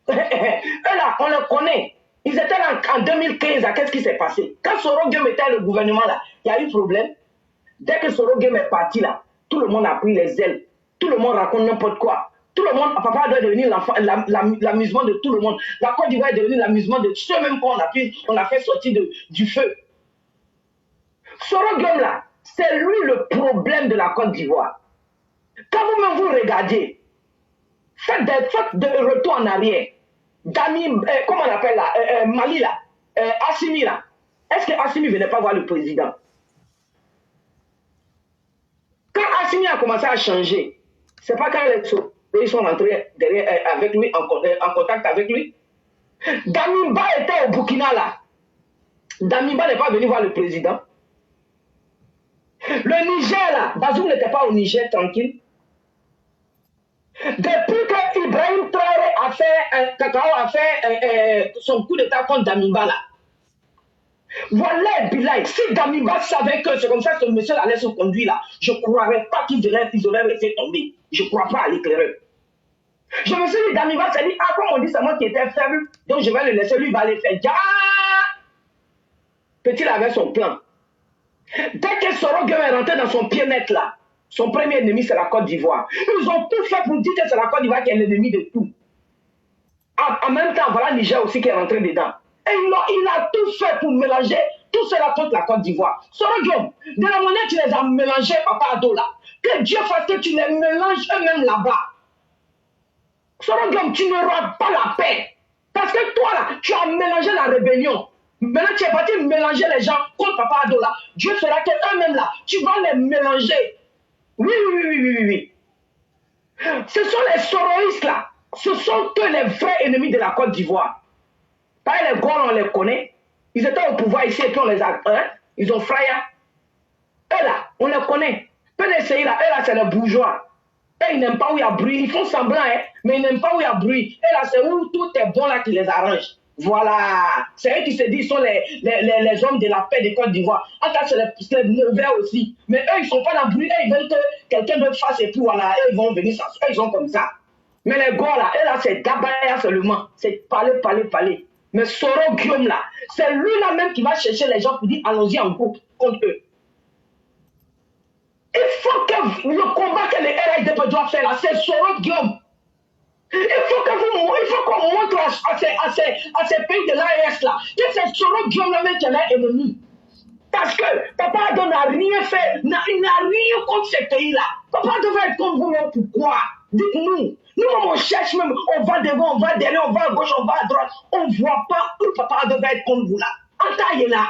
eux là, on les connaît. Ils étaient là en 2015, qu'est-ce qui s'est passé? Quand Soro Guillaume était le gouvernement là, il y a eu problème. Dès que Soro Guillaume est parti là, tout le monde a pris les ailes. Tout le monde raconte n'importe quoi. Tout le monde, Papa doit devenir l'amusement de tout le monde. La Côte d'Ivoire est devenue l'amusement de ceux même qu'on a fait sortir du feu. Soro Guillaume là, c'est lui le problème de la Côte d'Ivoire. Quand vous-même vous regardez, Faites de retour en arrière. Dami, comment on appelle là, Mali là, Assimi là. Est-ce que Assimi ne venait pas voir le président? Quand Assimi a commencé à changer, c'est pas quand ils sont rentrés derrière, avec lui, en contact avec lui. Damiba était au Burkina là. Damiba n'est pas venu voir le président. Le Niger là, Bazoum n'était pas au Niger tranquille. Depuis que Ibrahim Traoré a fait son coup d'état contre Damiba là. Voilà, Bilal, si Damiba savait que c'est comme ça que ce monsieur allait se conduire là, je ne croirais pas qu'ils auraient laissé tomber. Je ne crois pas à l'éclaireur. Je me suis dit, Damiba s'est dit, ah, comme on dit, c'est moi qui étais faible, donc je vais le laisser, lui, il va aller faire. Petit, il avait son plan. Dès que Soro Gueye est rentré dans son pied net là, son premier ennemi, c'est la Côte d'Ivoire. Ils ont tout fait pour dire que c'est la Côte d'Ivoire qui est l'ennemi de tout. En même temps, voilà Niger aussi qui est rentré dedans. Et il a tout fait pour mélanger tout cela contre la Côte d'Ivoire. Soro Gueye, de la manière tu les as mélangés, Papa Ado là, que Dieu fasse que tu les mélanges eux-mêmes là-bas. Soro Gueye, tu n'auras pas la paix. Parce que toi là, tu as mélangé la rébellion. Maintenant, tu es parti mélanger les gens contre Papa Ado là. Dieu fera qu'eux-mêmes là, tu vas les mélanger. Oui. Ce sont les soroïstes là. Ce sont que les vrais ennemis de la Côte d'Ivoire. Pas les gars, on les connaît. Ils étaient au pouvoir ici et puis on les a. Ils ont fraya. Eux là, on les connaît. Peu d'essayer là, eux là, c'est les bourgeois. Eux, ils n'aiment pas où il y a bruit. Ils font semblant, mais ils n'aiment pas où il y a bruit. Et là, c'est où tout est bon là qui les arrange. Voilà. C'est eux qui se disent, sont les hommes de la paix de Côte d'Ivoire. En cas, c'est les mauvais aussi. Mais eux, ils ne sont pas dans le bruit. Eux, ils veulent que quelqu'un de face et puis voilà. Eux, ils vont venir s'asseoir. Ils sont comme ça. Mais les gars là, eux là, c'est Gabaya seulement. C'est parler. Mais Soro Gueye là, c'est lui-là même qui va chercher les gens pour dire allons-y en groupe contre eux. Il faut que le combat que les RHDP doivent faire là, c'est Soro Gueye. Il faut qu'on montre à ces pays de l'AES là que c'est Soro Gueye là même qui est l'ennemi. Parce que Papa Ado n'a rien fait, il n'a rien contre ces pays-là. Papa Ado va être contre vous-même, pourquoi? Dites-nous. Nous, on cherche même, on va devant, on va derrière, on va à gauche, on va à droite. On ne voit pas où Papa Ado va être contre vous là. En taille là.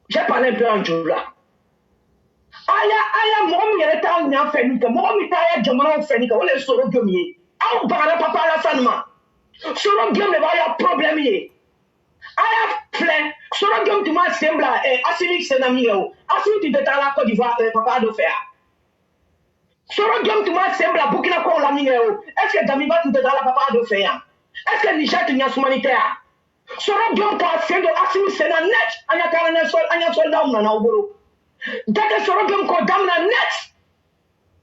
J'ai parlé un peu en jour là. Aya, moi, je suis en train de faire nika. Moi, je suis en train de faire nika. On est sur le gommier. On va à Papa Alassane. Sur le gommier, il y a un problème. Aya, plein. Sur le gommier, tu m'as semblé. Assimi, c'est un ami. Assimi, tu étais à la Côte d'Ivoire, Papa Ado faire. Sur le gommier, tu m'as semblé. Burkina Faso, l'ami. Est-ce que Damiba, tu étais à la Papa Ado faire? Est-ce que Niger, tu es humanitaire? Sur le gommier, tu as semblé. Assimi, c'est un net. Anya soldat, on en a au dès que Soro Gueye ko damna net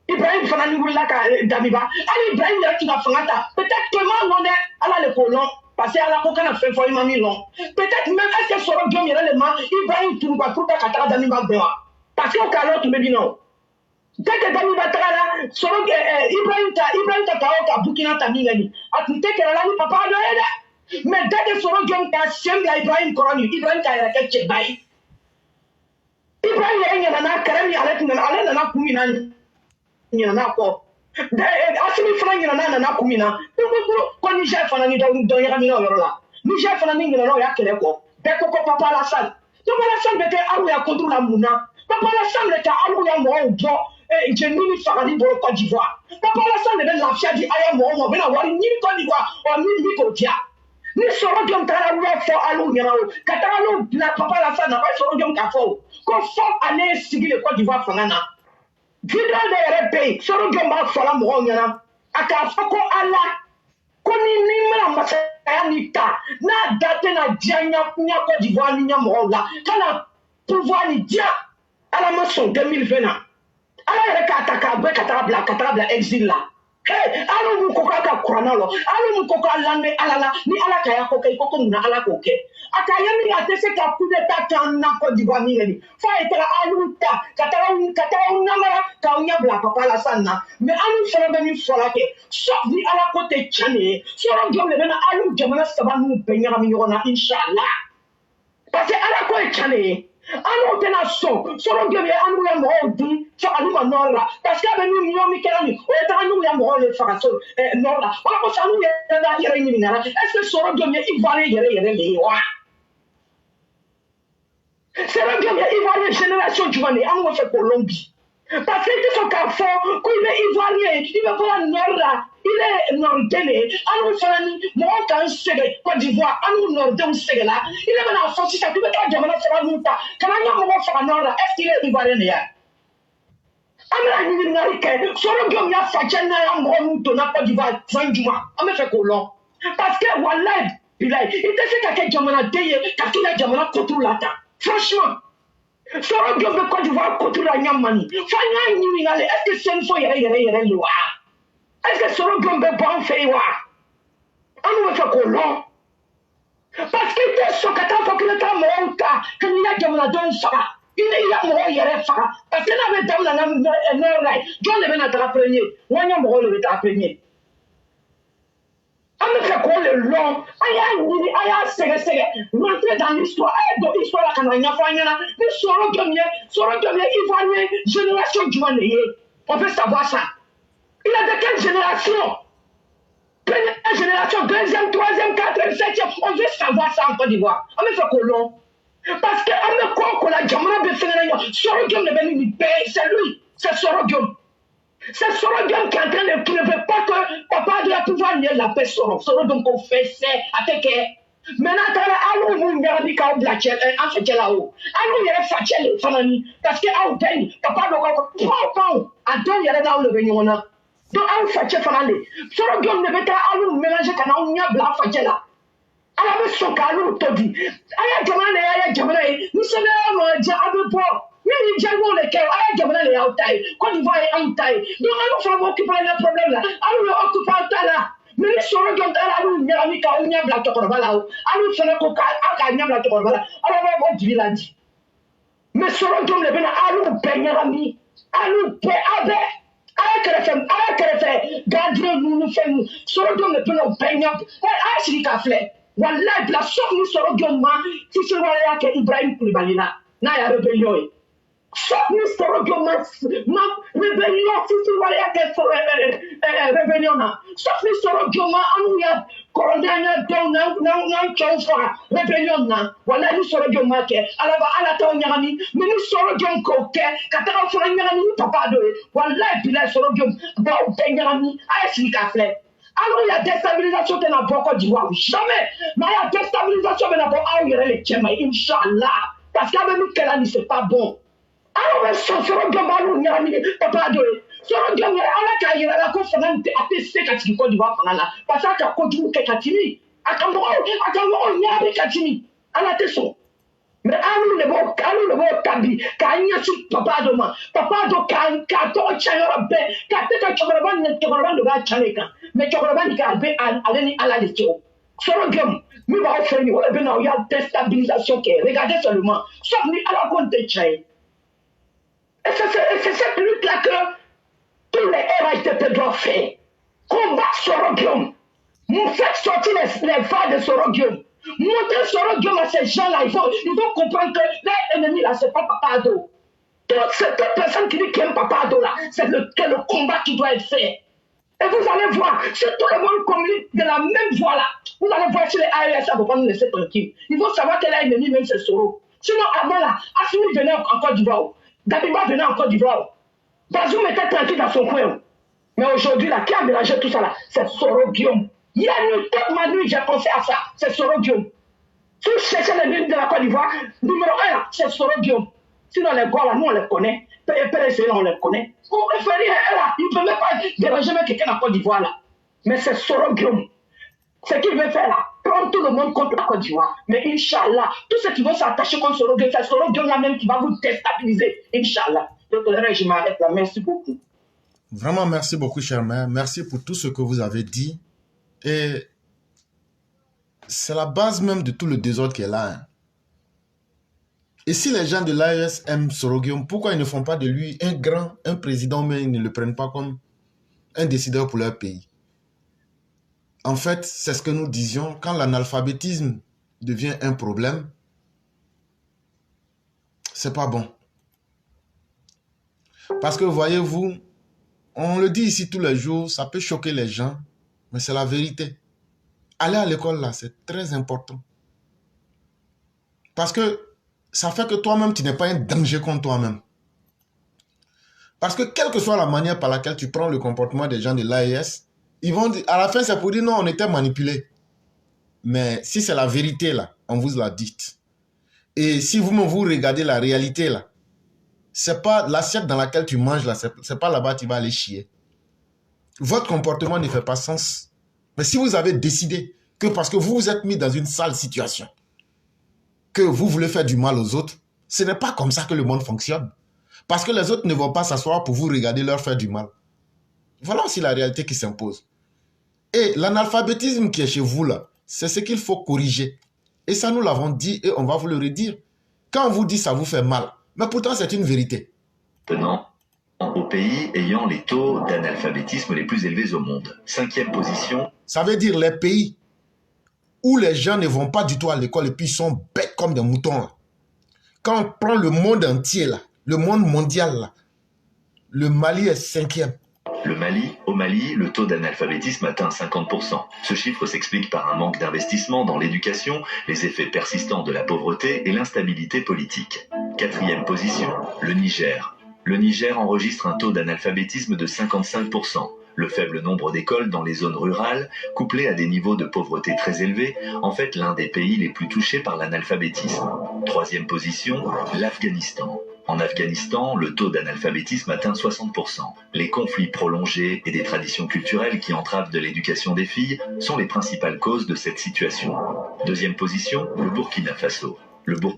Ibrahim fana ni wula ka Damiba ali Ibrahim yɛrɛ tun ka fanga ta peut-être que ma non dɛ ala le ko lɔn parce que ala ko kana fɛn fɔ ima min lɔn peut-être même est-ce que Soro Gueye yɛrɛ le ma Ibrahim tun ka pour ka taga Damiba bɛn wa parce que o kalo tun bɛ bi nɔ dès que Damiba taga la Soro Ibrahim ta o ka Burkina ta min kɛ ni a tun tɛ kɛlɛ la ni Papa Ado ye dɛ mais dès que Soro Gueye ka sen bila Ibrahim kɔrɔ ni Ibrahim ka yɛrɛ kɛ cɛba ye Ibrahim yana karami ale nana kumina yana ko Assimi fana yana nana kumina ko Niger fana ni dɔn ɲagamina o yɔrɔ la Niger fana ni ɲinana o y'a kɛlɛ kɔ bɛɛ ko Papa Alassane Papa Alassane bɛ kɛ aw ya contre la mun na Papa Alassane bɛ ka aw ya mɔgɔw bɔ jɛnini fagali bolo Côte d'Ivoire Papa Alassane de bɛ lafiya di a ya mɔgɔw ma u bɛna wari ɲini Côte d'Ivoire min bi k'o diya ni Soro Gueye taara wula fɔ alu ɲɛna o ka taga n'u bila Papa Alassane na ba Soro Gueye ka fɔ o ko fɔ ale sigi le Côte d'Ivoire fanga na video de yɛrɛ bɛ yen Soro Gueye b'a fɔla mɔgɔw ɲɛna a k'a fɔ ko ala ko ni mana masaya ni ta n'a da tɛna diya ɲa Côte d'Ivoire ni ɲa mɔgɔw la kana pouvoir ni diya ala ma sɔn 2020 na ala yɛrɛ k'a ta k'a bɛ ka taga bila exil la ala mun ko k'a ka kuranna lɔ ala mun ko k'a lamɛn ala la ni ala ka y'a ko kɛ i ko munna ala k'o kɛ a ka ye min a tɛ se ka coup d'état k'an na Côte d'Ivoire min kɛ nin fo a ye taga alu ta ka taga namara k'aw ɲɛ bila Papa Alassane na mais alu fana bɛ min fɔla kɛ sauf ni ala ko tɛ tiɲɛ de ye Soro Gueye de bɛna alu jamana saba ninnu bɛɛ ɲagami ɲɔgɔn na inshallah parce que ala ko ye tiɲɛ de ye Anu tena soro gem ya anu ya mo di fa anu ma nora parce que avec nous mi kelani o eta anu ya mo le fa so nora wala ko sanu ya da yere ni ngara est-ce que soro gem ya ivoire yere le wa soro gem ya ivoire génération jumane anu fait Colombie parce que ils sont qu'à fond qu'il est ivoirien il veut pas nora il est nordais anu fanani mo kan sege Côte d'Ivoire anu nordais sege là il est maintenant en force ça tu veux pas jamana sera muta kana nya mo fa nora est-ce qu'il est ivoirien ya amena ni ngari ke soro gom ya fache na ya mo muto na Côte d'Ivoire sanjuma ame fait colon parce que wallahi bilay il te fait que jamana deye ka kila jamana kotu lata franchement soro gom de Côte d'Ivoire kotu la nyamani fanya ni ngale est-ce que c'est une fois yere loi est-ce que soro gom be bon fait wa ame fait colon parce que te sokata fakilata mo ka kanya jamana don fara il y a mɔgɔ yɛrɛ faga parce que n'a bɛ daminɛ na nɔrɔ la jɔn de bɛna taga premier ŋɔɲɛ mɔgɔw de bɛ taga premier an bɛ fɛ k'o le lɔn a y'a ɲini a y'a sɛgɛsɛgɛ rentrer dans l'histoire a ye don histoire la ka na ɲɛfɔ an ɲɛna ni sɔrɔ jɔn ye ivoirien génération jumɛn de ye on peut savoir ça il est de quelle génération première génération deuxième troisième quatrième septième on veut savoir ça en Côte d'Ivoire an bɛ fɛ k'o lɔn parce que an bɛ kɔn ko la jamana bɛ fɛngɛ na ɲɔ sɔrɔ jɔn de bɛ nin bɛɛ c'est lui c'est sɔrɔ jɔn c'est sɔrɔ jɔn qui est en train de qui ne veut pas que papa doit pouvoir nier la paix sɔrɔ jɔn ko fɛ c'est a tɛ kɛ maintenant taara aw mun ɲagami k'aw bila cɛ an fɛ cɛ la o aw yɛrɛ fa cɛ le fana ni parce que aw bɛɛ ni papa dɔ k'aw pan a dɔw yɛrɛ n'aw de bɛ ɲɔgɔn na donc aw fa cɛ fana le sɔrɔ jɔn de bɛ taa aw mélanger ka na aw ɲɛ bila fa cɛ la. ala bɛ sɔn k'alu to di a ye jamana de y'a jamana ye ni sɛbɛn ma diya a bɛ bɔ ni nin jaabiw de kɛ a ye jamana de y'aw ta ye Côte d'Ivoire ye anw ta ye donc alu fana bɛ occuper an ka problème la alu bɛ occuper an ta la mais ni sɔrɔ jɔn taara alu ɲagami k'aw ɲɛ bila cɛkɔrɔba la o alu fana ko k'a ɲɛ bila cɛkɔrɔba la ala bɛ bɔ dibi la di mais sɔrɔ jɔn de bɛ na alu bɛɛ ɲagami alu bɛɛ a bɛɛ ala kɛrɛfɛ gardien ninnu fɛn ninnu sɔrɔ jɔn de bɛ na o bɛɛ ɲɛ a ye sigi k'a filɛ. Wallahi bila sauf ni sɔrɔ jɔn ma Sisi waleya kɛ Ibrahim Kulibali la n'a ya rébellion ye sauf ni sɔrɔ jɔn ma rébellion Sisi waleya kɛ rébellion na sauf ni sɔrɔ jɔn ma anu ya kɔrɔden an ya denw n'an cɛw faga rébellion na wallahi ni sɔrɔ jɔn ma kɛ ala t'aw ɲagami mais ni sɔrɔ jɔn k'o kɛ ka taga fana ɲagami ni papa dɔ ye wallahi bilahi sɔrɔ jɔn b'aw bɛɛ ɲagami a ye sigi k'a filɛ. Alors, il y a déstabilisation de la Côte d'Ivoire. Jamais. Mais il y a déstabilisation de la Inch'Allah. Parce qu'avec nous, Kelani, c'est pas bon. Alors, on se retrouve papa de. Soro Diom ala ka yira la ko fana ate se ka tigi Côte d'Ivoire fana la. Parce que ko jugu ke katimi. Akambo nyabi katimi. Ala te so. Mais alu le bo tabi ka nyasi papa do ma papa do ka to chayora be ka te ka chokoroban do ga chaneka mais chokoroban ni ka be aleni ala le tio soro gem mi ba ofreni wala be na ya déstabilisation ke regardez seulement sauf ni ala compte chay et c'est cette lutte là que tous les RHDP doivent faire combattre soro gem nous faire sortir les vagues de soro gem. Montrer Soro Diom à ces gens-là, il faut comprendre que l'ennemi là, c'est pas Papa Ado. Toute cette personne qui dit qu'il aime Papa Ado là, c'est le combat qui doit être fait. Et vous allez voir, si tout le monde communique de la même voie là, vous allez voir si les AES ne vont pas nous laisser tranquilles. Il faut savoir que l'ennemi même c'est Soro. Sinon avant là, Assimi venait en Côte d'Ivoire, Dabiba venait en Côte d'Ivoire, Bazoum était tranquille dans son coin. Mais aujourd'hui là, qui a mélangé tout ça là, c'est Soro Diom. Il y a toute ma nuit, j'ai pensé à ça. C'est Soro Diom. Si vous cherchez les villes de la Côte d'Ivoire, numéro 1 là, c'est Soro Diom. Sinon les gars là, nous on les connaît. PSC là, on les connaît. Vous préférez là, il ne peut même pas déranger même quelqu'un en Côte d'Ivoire là. Mais c'est Soro Diom. Ce qu'il veut faire là, prendre tout le monde contre la Côte d'Ivoire. Mais Inch'Allah, tous ceux qui vont s'attacher contre Soro Diom, c'est Soro Diom là même qui va vous déstabiliser. Inch'Allah. Donc je m'arrête là. Merci beaucoup. Vraiment, merci beaucoup, cher mère. Merci pour tout ce que vous avez dit. Et c'est la base même de tout le désordre qui est là. Hein. Et si les gens de l'AES aiment Soro Diom, pourquoi ils ne font pas de lui un président, mais ils ne le prennent pas comme un décideur pour leur pays? En fait, c'est ce que nous disions, quand l'analphabétisme devient un problème, c'est pas bon. Parce que voyez-vous, on le dit ici tous les jours, ça peut choquer les gens, mais c'est la vérité. Aller à l'école là, c'est très important. Parce que ça fait que toi-même, tu n'es pas un danger contre toi-même. Parce que quelle que soit la manière par laquelle tu prends le comportement des gens de l'AES, ils vont dire, à la fin, c'est pour dire non, on était manipulés. Mais si c'est la vérité là, on vous l'a dit. Et si vous-même vous regardez la réalité là, c'est pas l'assiette dans laquelle tu manges là, c'est pas là-bas que tu vas aller chier. Votre comportement ne fait pas sens. Mais si vous avez décidé que parce que vous vous êtes mis dans une sale situation, que vous voulez faire du mal aux autres, ce n'est pas comme ça que le monde fonctionne. Parce que les autres ne vont pas s'asseoir pour vous regarder leur faire du mal. Voilà aussi la réalité qui s'impose. Et l'analphabétisme qui est chez vous là, c'est ce qu'il faut corriger. Et ça, nous l'avons dit et on va vous le redire. Quand on vous dit ça vous fait mal, mais pourtant c'est une vérité. Tenant au pays ayant les taux d'analphabétisme les plus élevés au monde. 5e position. Ça veut dire les pays où les gens ne vont pas du tout à l'école et puis ils sont bêtes comme des moutons là. Quand on prend le monde entier là, le monde mondial là, le Mali est 5e. Au Mali, le taux d'analphabétisme atteint 50%. Ce chiffre s'explique par un manque d'investissement dans l'éducation, les effets persistants de la pauvreté et l'instabilité politique. 4e position, le Niger. Le Niger enregistre un taux d'analphabétisme de 55%. Le faible nombre d'écoles dans les zones rurales, couplé à des niveaux de pauvreté très élevés, en fait l'un des pays les plus touchés par l'analphabétisme. 3e position, l'Afghanistan. En Afghanistan, le taux d'analphabétisme atteint 60%. Les conflits prolongés et des traditions culturelles qui entravent de l'éducation des filles sont les principales causes de cette situation. 2e position, le Burkina Faso.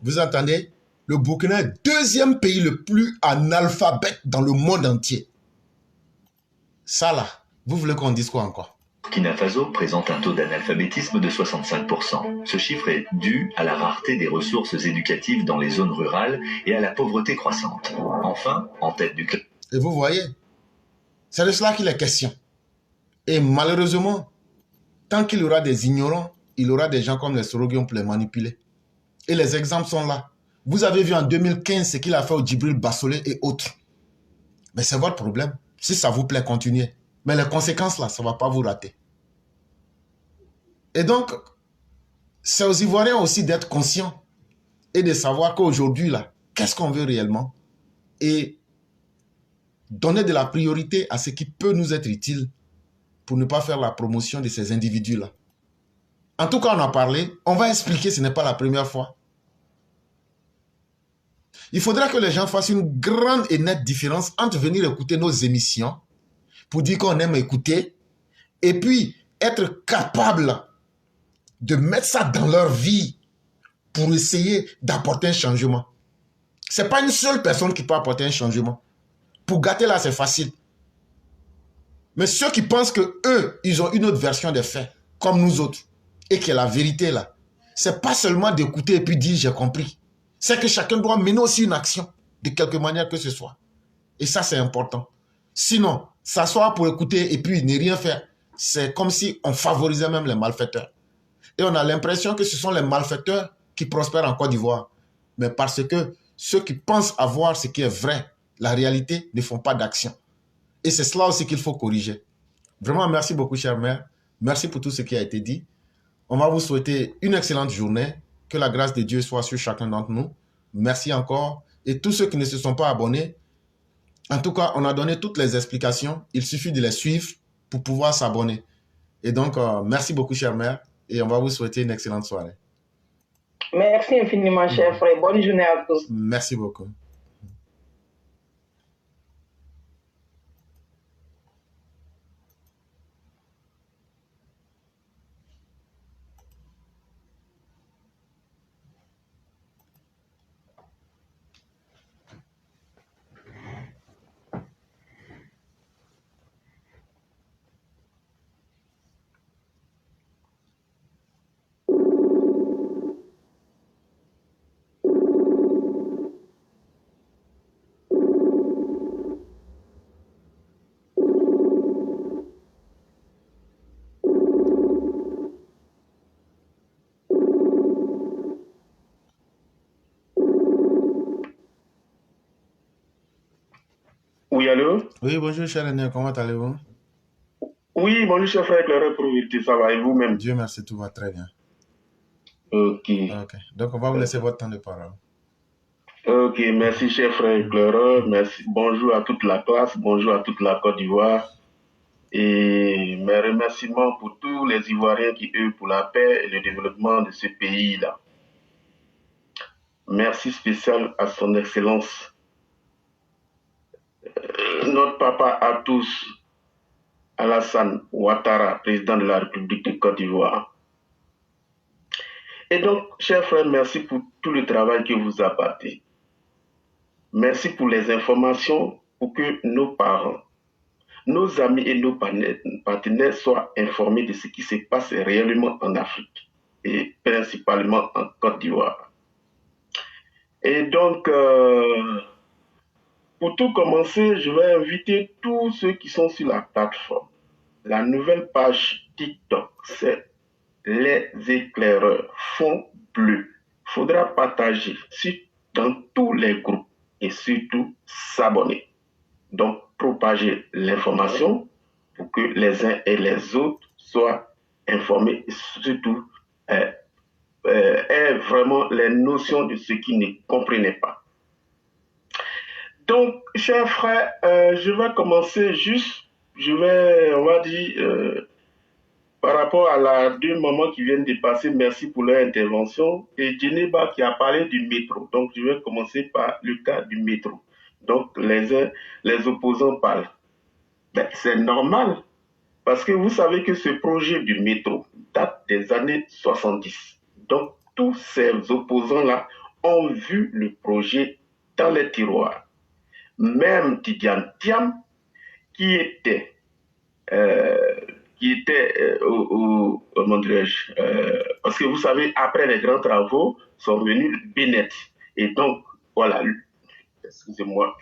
Vous entendez? Le Burkina est 2e pays le plus analphabète dans le monde entier. Ça là, vous voulez qu'on dise quoi encore? Burkina Faso présente un taux d'analphabétisme de 65%. Ce chiffre est dû à la rareté des ressources éducatives dans les zones rurales et à la pauvreté croissante. Enfin, en tête du classement. Et vous voyez, c'est de cela qu'il est question. Et malheureusement, tant qu'il y aura des ignorants, il y aura des gens comme les Soroguions pour les manipuler. Et les exemples sont là. Vous avez vu en 2015 ce qu'il a fait au Djibril Bassolé et autres. Mais c'est votre problème. Si ça vous plaît, continuez. Mais les conséquences là, ça ne va pas vous rater. Et donc, c'est aux Ivoiriens aussi d'être conscients et de savoir qu'aujourd'hui là, qu'est-ce qu'on veut réellement? Et donner de la priorité à ce qui peut nous être utile pour ne pas faire la promotion de ces individus-là. En tout cas, on a parlé. On va expliquer, ce n'est pas la première fois. Il faudra que les gens fassent une grande et nette différence entre venir écouter nos émissions pour dire qu'on aime écouter et puis être capable de mettre ça dans leur vie pour essayer d'apporter un changement. Ce n'est pas une seule personne qui peut apporter un changement. Pour gâter là, c'est facile. Mais ceux qui pensent que eux, ils ont une autre version des faits, comme nous autres, et que la vérité là, c'est pas seulement d'écouter et puis dire j'ai compris. C'est que chacun doit mener aussi une action, de quelque manière que ce soit. Et ça, c'est important. Sinon, s'asseoir pour écouter et puis ne rien faire, c'est comme si on favorisait même les malfaiteurs. Et on a l'impression que ce sont les malfaiteurs qui prospèrent en Côte d'Ivoire. Mais parce que ceux qui pensent avoir ce qui est vrai, la réalité, ne font pas d'action. Et c'est cela aussi qu'il faut corriger. Vraiment, merci beaucoup, chère mère. Merci pour tout ce qui a été dit. On va vous souhaiter une excellente journée. Que la grâce de Dieu soit sur chacun d'entre nous. Merci encore. Et tous ceux qui ne se sont pas abonnés, en tout cas, on a donné toutes les explications. Il suffit de les suivre pour pouvoir s'abonner. Et donc, merci beaucoup, chère mère. Et on va vous souhaiter une excellente soirée. Merci infiniment, cher frère. Bonne journée à tous. Merci beaucoup. Oui, allô? Oui, bonjour, cher Daniel, comment allez-vous? Oui, bonjour, cher frère éclaireur pour vérité, ça va et vous-même? Dieu merci, tout va très bien. Ok. Ok, donc on va vous laisser votre temps de parole. Ok, merci, cher frère éclaireur. Merci. Bonjour à toute la classe, bonjour à toute la Côte d'Ivoire. Et mes remerciements pour tous les Ivoiriens qui œuvrent pour la paix et le développement de ce pays-là. Merci spécial à son Excellence, notre papa à tous, Alassane Ouattara, président de la République de Côte d'Ivoire. Et donc, chers frères, merci pour tout le travail que vous apportez. Merci pour les informations pour que nos parents, nos amis et nos partenaires soient informés de ce qui se passe réellement en Afrique et principalement en Côte d'Ivoire. Et donc, pour tout commencer, je vais inviter tous ceux qui sont sur la plateforme. La nouvelle page TikTok, c'est les éclaireurs fond bleu. Il faudra partager dans tous les groupes et surtout s'abonner. Donc, propager l'information pour que les uns et les autres soient informés et surtout aient vraiment les notions de ce qu'ils ne comprenaient pas. Donc, chers frères, je vais commencer on va dire, par rapport à deux mamans qui viennent de passer, merci pour leur intervention. Et Djeneba qui a parlé du métro. Donc, je vais commencer par le cas du métro. Donc, les opposants parlent. Ben, c'est normal, parce que vous savez que ce projet du métro date des années 70. Donc, tous ces opposants-là ont vu le projet dans les tiroirs. Même Tidiane Thiam, qui était comment dirais-je, parce que vous savez, après les grands travaux, sont venus le Bénet. Et donc, voilà, excusez-moi,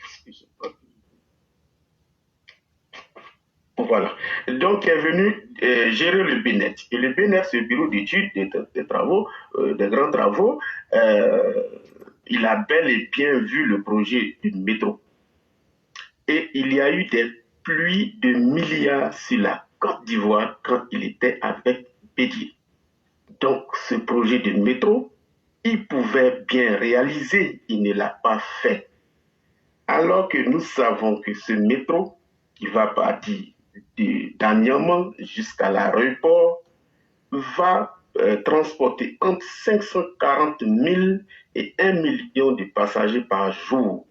voilà. Donc, il est venu gérer le Bénet. Et le Bénet, c'est le bureau d'études des travaux, des grands travaux. Il a bel et bien vu le projet du métro. Et il y a eu des pluies de milliards sur la Côte d'Ivoire quand il était avec Bédier. Donc, ce projet de métro, il pouvait bien réaliser, il ne l'a pas fait. Alors que nous savons que ce métro, qui va partir d'Aniamant jusqu'à l'aéroport, va transporter entre 540 000 et 1 million de passagers par jour.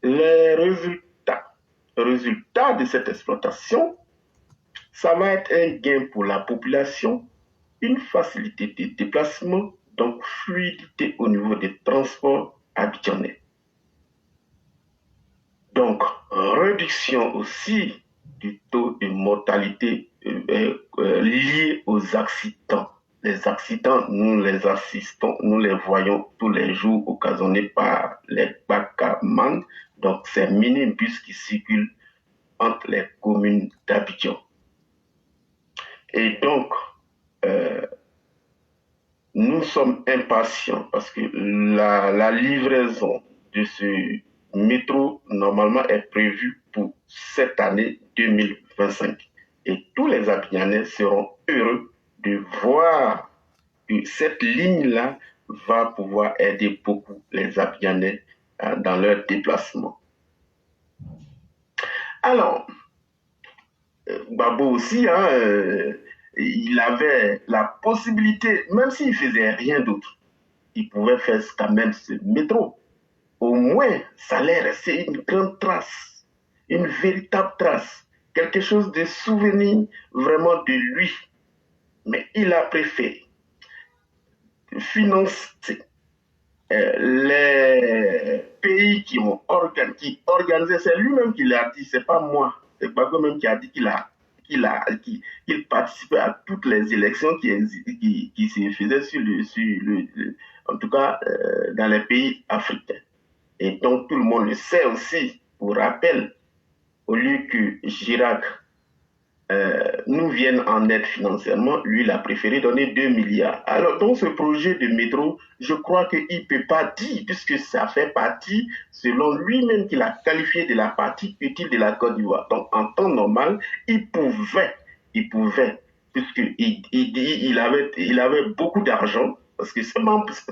Les résultats de cette exploitation, ça va être un gain pour la population, une facilité de déplacement, donc fluidité au niveau des transports abidjanais. Donc, réduction aussi du taux de mortalité lié aux accidents. Les accidents, nous les assistons, nous les voyons tous les jours occasionnés par les bacs à mangue, donc ces minibus qui circulent entre les communes d'Abidjan. Et donc, nous sommes impatients parce que la livraison de ce métro, normalement, est prévue pour cette année 2025. Et tous les Abidjanais seront heureux de voir que cette ligne-là va pouvoir aider beaucoup les Abidjanais dans leur déplacement. Alors, Babo aussi, il avait la possibilité, même s'il ne faisait rien d'autre, il pouvait faire quand même ce métro. Au moins, ça allait rester une grande trace, une véritable trace, quelque chose de souvenir vraiment de lui. Mais il a préféré financer les pays qui organisaient, c'est lui-même qui l'a dit, c'est pas moi, c'est Gbagbo même qui a dit qu'il participait à toutes les élections qui se faisaient en tout cas dans les pays africains. Et donc tout le monde le sait aussi, pour rappel, au lieu que Chirac nous viennent en aide financièrement. Lui, il a préféré donner 2 milliards. Alors, dans ce projet de métro, je crois qu'il ne peut pas dire, puisque ça fait partie, selon lui-même, qu'il a qualifié de la partie utile de la Côte d'Ivoire. Donc, en temps normal, il pouvait, puisqu'il avait beaucoup d'argent, parce que c'est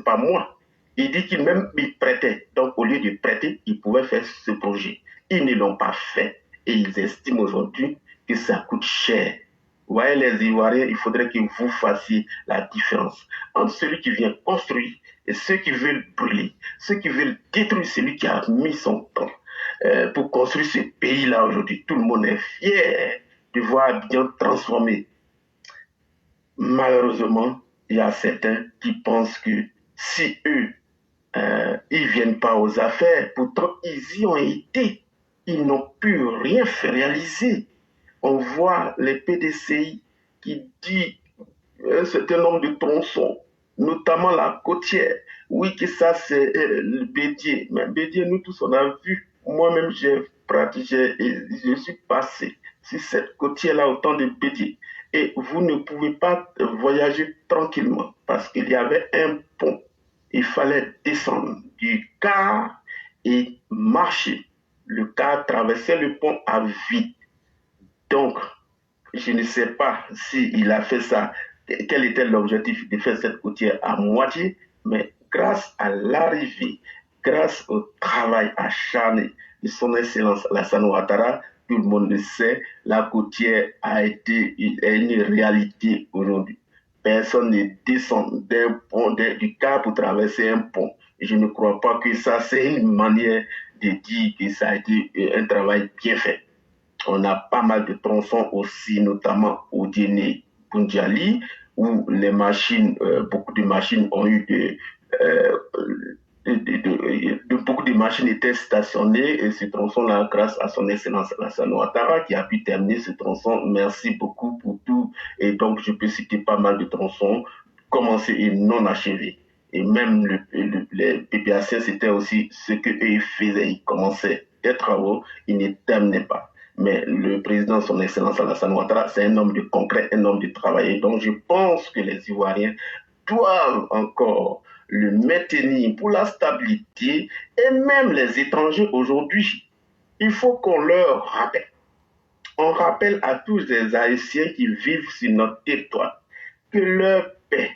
pas moi. Il dit qu'il même il prêtait. Donc, au lieu de prêter, il pouvait faire ce projet. Ils ne l'ont pas fait. Et ils estiment aujourd'hui que ça coûte cher. Vous voyez, les Ivoiriens, il faudrait que vous fassiez la différence entre celui qui vient construire et ceux qui veulent brûler, ceux qui veulent détruire celui qui a mis son temps pour construire ce pays-là aujourd'hui. Tout le monde est fier de voir bien transformé. Malheureusement, il y a certains qui pensent que si eux, ils ne viennent pas aux affaires, pourtant ils y ont été. Ils n'ont pu rien faire réaliser. On voit les PDCI qui disent un certain nombre de tronçons, notamment la côtière. Oui, que ça, c'est le Bédier. Mais Bédier, nous tous, on a vu. Moi-même, j'ai pratiqué et je suis passé sur cette côtière-là au temps de Bédier. Et vous ne pouvez pas voyager tranquillement parce qu'il y avait un pont. Il fallait descendre du car et marcher. Le car traversait le pont à vide. Donc, je ne sais pas s'il a fait ça, quel était l'objectif de faire cette côtière à moitié, mais grâce à l'arrivée, grâce au travail acharné de son Excellence Alassane Ouattara, tout le monde le sait, la côtière a été une réalité aujourd'hui. Personne ne descend d'un pont, du car pour traverser un pont. Et je ne crois pas que ça, c'est une manière de dire que ça a été un travail bien fait. On a pas mal de tronçons aussi, notamment au Djéné Boundiali, où les machines, beaucoup de machines ont eu beaucoup de machines étaient stationnées et ce tronçon-là, grâce à son Excellence Alassane Ouattara, qui a pu terminer ce tronçon. Merci beaucoup pour tout. Et donc, je peux citer pas mal de tronçons commencés et non achevés. Et même les PPAC, c'était aussi ce qu'eux faisaient. Ils commençaient des travaux, ils ne terminaient pas. Mais le président, son Excellence Alassane Ouattara, c'est un homme de concret, un homme de travail. Donc, je pense que les Ivoiriens doivent encore le maintenir pour la stabilité et même les étrangers aujourd'hui. Il faut qu'on leur rappelle. On rappelle à tous les Haïtiens qui vivent sur notre territoire que leur paix,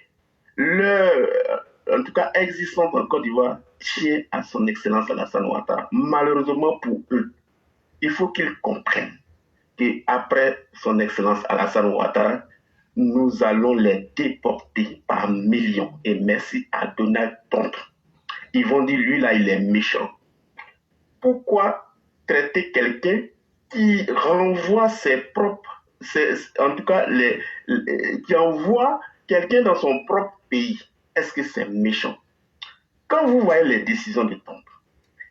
en tout cas existence en Côte d'Ivoire, tient à son Excellence Alassane Ouattara. Malheureusement pour eux, il faut qu'ils comprennent qu'après son Excellence Alassane Ouattara, nous allons les déporter par millions. Et merci à Donald Trump. Ils vont dire, lui là, il est méchant. Pourquoi traiter quelqu'un qui renvoie ses propres, en tout cas, qui envoie quelqu'un dans son propre pays? Est-ce que c'est méchant? Quand vous voyez les décisions de Trump,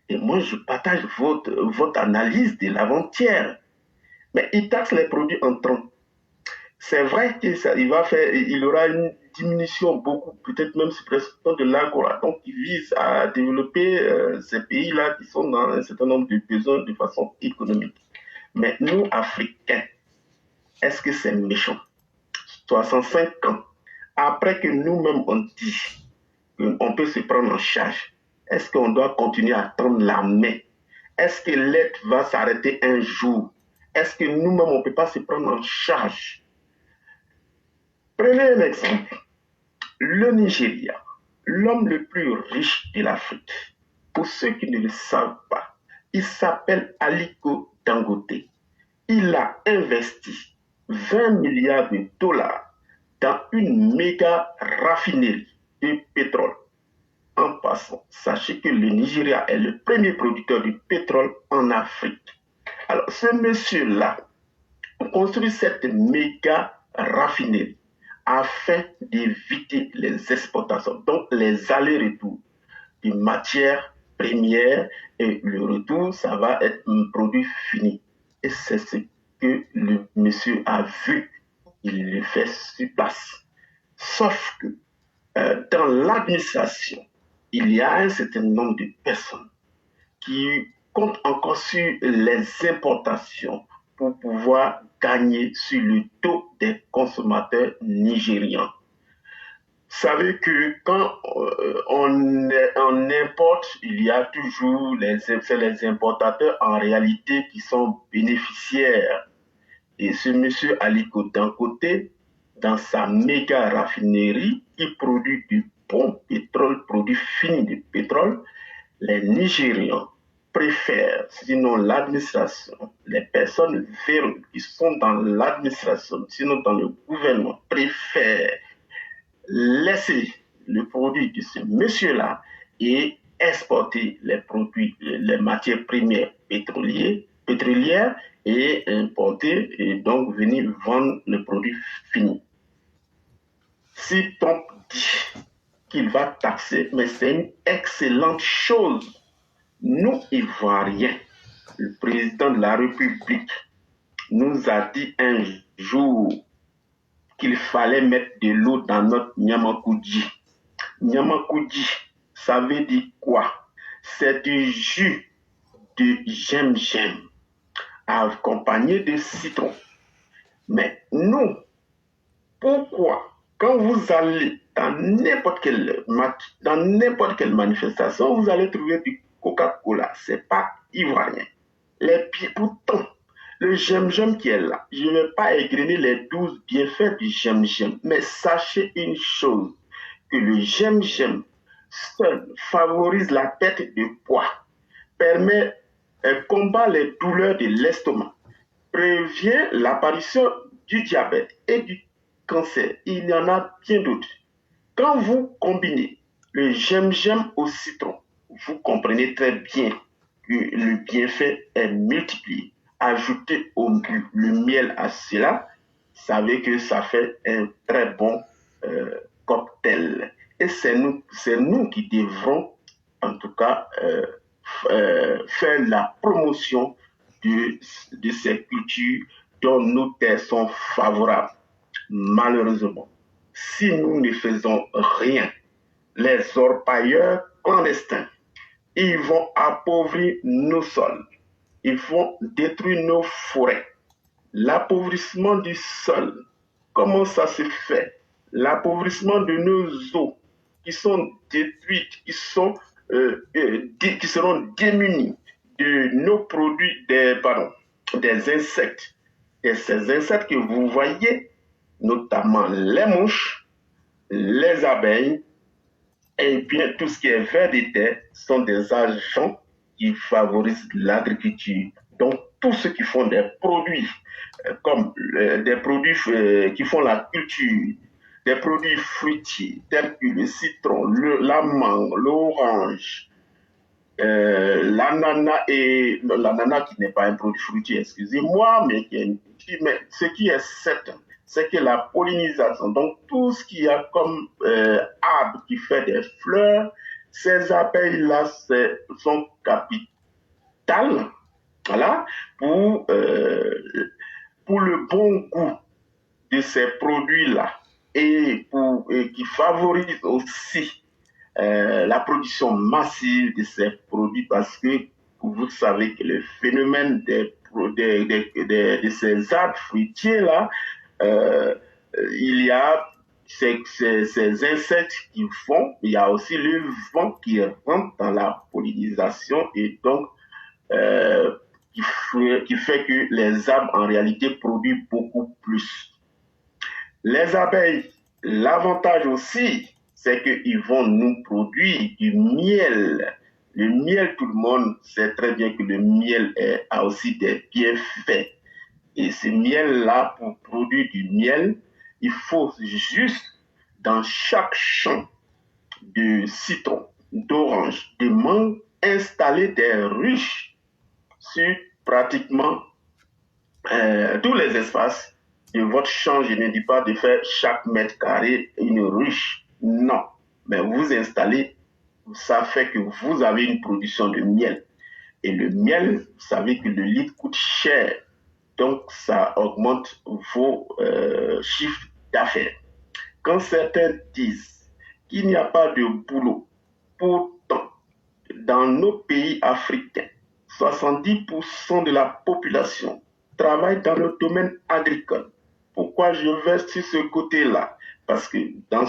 et moi je partage votre analyse de l'avant-hier, mais il taxe les produits entrants. C'est vrai qu'il aura une diminution beaucoup, peut-être même suppression de l'agora. Donc, il vise à développer ces pays-là qui sont dans un certain nombre de besoins de façon économique. Mais nous, Africains, est-ce que c'est méchant? 65 ans, après que nous-mêmes on dit qu'on peut se prendre en charge, est-ce qu'on doit continuer à tendre la main? Est-ce que l'aide va s'arrêter un jour? Est-ce que nous-mêmes on ne peut pas se prendre en charge? Prenez un exemple. Le Nigeria, l'homme le plus riche de l'Afrique, pour ceux qui ne le savent pas, il s'appelle Aliko Dangote. Il a investi 20 milliards de dollars dans une méga raffinerie de pétrole. En passant, sachez que le Nigeria est le premier producteur de pétrole en Afrique. Alors, ce monsieur-là construit cette méga raffinerie afin d'éviter les exportations, donc les allers-retours de matières premières et le retour, ça va être un produit fini. Et c'est ce que le monsieur a vu, il le fait sur place. Sauf que dans l'administration, il y a un certain nombre de personnes qui comptent encore sur les importations pour pouvoir gagner sur le dos des consommateurs nigérians. Vous savez que quand on importe, il y a toujours les importateurs en réalité qui sont bénéficiaires. Et ce monsieur Aliko, d'un côté, dans sa méga raffinerie, il produit du bon pétrole, produit fini de pétrole. Les Nigérians préfèrent, sinon l'administration, les personnes véreuses qui sont dans l'administration, sinon dans le gouvernement, préfèrent laisser le produit de ce monsieur-là et exporter les produits, les matières premières pétrolières et importer et donc venir vendre le produit fini. Si Trump dit qu'il va taxer, mais c'est une excellente chose. Nous, Ivoiriens, le président de la République nous a dit un jour qu'il fallait mettre de l'eau dans notre Nyamakoudji. Nyamakoudji, ça veut dire quoi? C'est du jus de gingembre accompagné de citron. Mais nous, pourquoi, quand vous allez dans n'importe quelle manifestation, vous allez trouver du Coca-Cola, c'est pas ivoirien. Pourtant, le gingembre qui est là, je ne vais pas égrener les 12 bienfaits du gingembre, mais sachez une chose, que le gingembre seul favorise la perte de poids, permet combat les douleurs de l'estomac, prévient l'apparition du diabète et du cancer. Il y en a bien d'autres. Quand vous combinez le gingembre au citron, vous comprenez très bien que le bienfait est multiplié. Ajoutez le miel à cela, vous savez que ça fait un très bon cocktail. Et c'est nous qui devrons, en tout cas, faire la promotion de ces cultures dont nos terres sont favorables. Malheureusement, si nous ne faisons rien, les orpailleurs clandestins, ils vont appauvrir nos sols, ils vont détruire nos forêts. L'appauvrissement du sol, comment ça se fait? L'appauvrissement de nos eaux qui sont détruites, qui seront démunies de nos produits, des insectes. Et ces insectes que vous voyez, notamment les mouches, les abeilles, et bien tout ce qui est vers des terres sont des agents qui favorisent l'agriculture. Donc, tous ceux qui font des produits, comme des produits qui font la culture, des produits fruitiers, tels que le citron, la mangue, l'orange, l'ananas qui n'est pas un produit fruitier, excusez-moi, mais ce qui est certain, c'est que la pollinisation, donc tout ce qu'il y a comme arbre qui fait des fleurs, ces abeilles-là sont capitales, voilà, pour le bon goût de ces produits-là et qui favorisent aussi la production massive de ces produits parce que vous savez que le phénomène de ces arbres fruitiers-là, il y a ces insectes qui font, il y a aussi le vent qui rentre dans la pollinisation et donc qui fait que les arbres en réalité produisent beaucoup plus. Les abeilles, l'avantage aussi, c'est qu'ils vont nous produire du miel. Le miel, tout le monde sait très bien que le miel a aussi des bienfaits. Et ce miel-là, pour produire du miel, il faut juste, dans chaque champ de citron, d'orange, de mangue, installer des ruches sur pratiquement tous les espaces de votre champ. Je ne dis pas de faire chaque mètre carré une ruche. Non. Mais vous installez, ça fait que vous avez une production de miel. Et le miel, vous savez que le litre coûte cher. Donc, ça augmente vos chiffres d'affaires. Quand certains disent qu'il n'y a pas de boulot, pourtant, dans nos pays africains, 70% de la population travaillent dans le domaine agricole. Pourquoi je vais sur ce côté-là? Parce que dans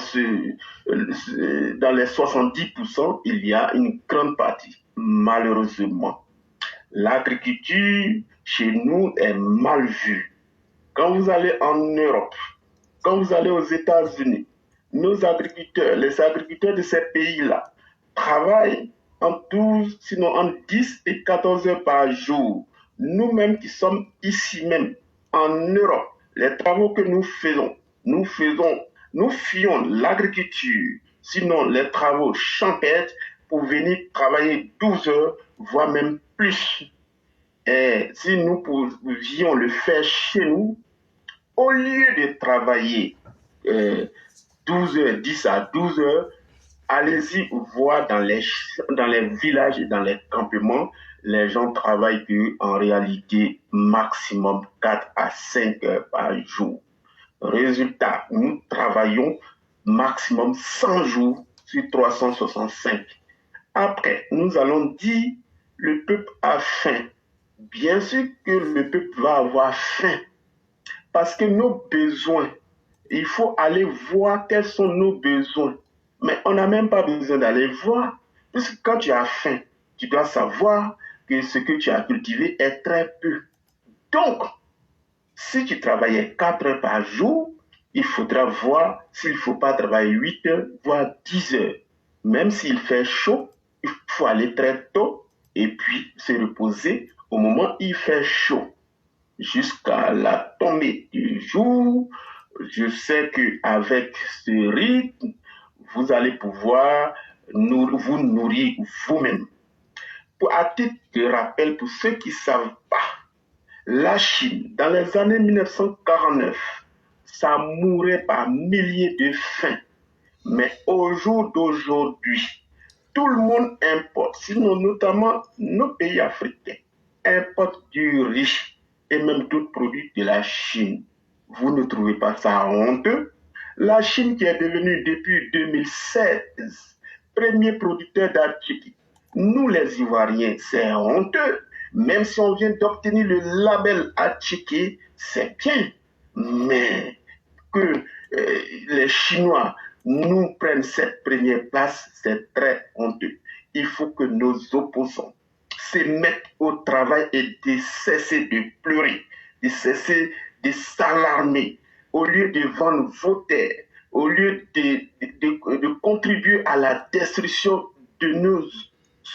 les 70%, il y a une grande partie, malheureusement. L'agriculture chez nous est mal vue. Quand vous allez en Europe, quand vous allez aux États-Unis, nos agriculteurs, les agriculteurs de ces pays-là, travaillent en 12, sinon en 10 et 14 heures par jour. Nous-mêmes qui sommes ici même, en Europe, les travaux que nous fuyons l'agriculture, sinon les travaux champêtres, pour venir travailler 12 heures, voire même plus. Et si nous pouvions le faire chez nous, au lieu de travailler 12 heures, 10 à 12 heures, allez-y voir dans les villages et dans les campements, les gens travaillent en réalité maximum 4 à 5 heures par jour. Résultat, nous travaillons maximum 100 jours sur 365. Après, nous allons dire, le peuple a faim. Bien sûr que le peuple va avoir faim. Parce que nos besoins, il faut aller voir quels sont nos besoins. Mais on n'a même pas besoin d'aller voir. Parce que quand tu as faim, tu dois savoir que ce que tu as cultivé est très peu. Donc, si tu travaillais 4 heures par jour, il faudra voir s'il ne faut pas travailler 8 heures, voire 10 heures. Même s'il fait chaud, il faut aller très tôt et puis se reposer au moment où il fait chaud. Jusqu'à la tombée du jour, je sais qu'avec ce rythme, vous allez pouvoir vous nourrir vous-même. À titre de rappel, pour ceux qui ne savent pas, la Chine, dans les années 1949, ça mourait par milliers de faim. Mais au jour d'aujourd'hui, tout le monde importe, sinon notamment nos pays africains, importent du riz et même d'autres produits de la Chine. Vous ne trouvez pas ça honteux? La Chine qui est devenue depuis 2016 premier producteur d'articles. Nous les Ivoiriens, c'est honteux. Même si on vient d'obtenir le label Atchiké, c'est bien. Mais que les Chinois nous prennent cette première place, c'est très honteux. Il faut que nos opposants se mettent au travail et de cesser de pleurer, de cesser de s'alarmer. Au lieu de vendre vos terres, au lieu de contribuer à la destruction de nos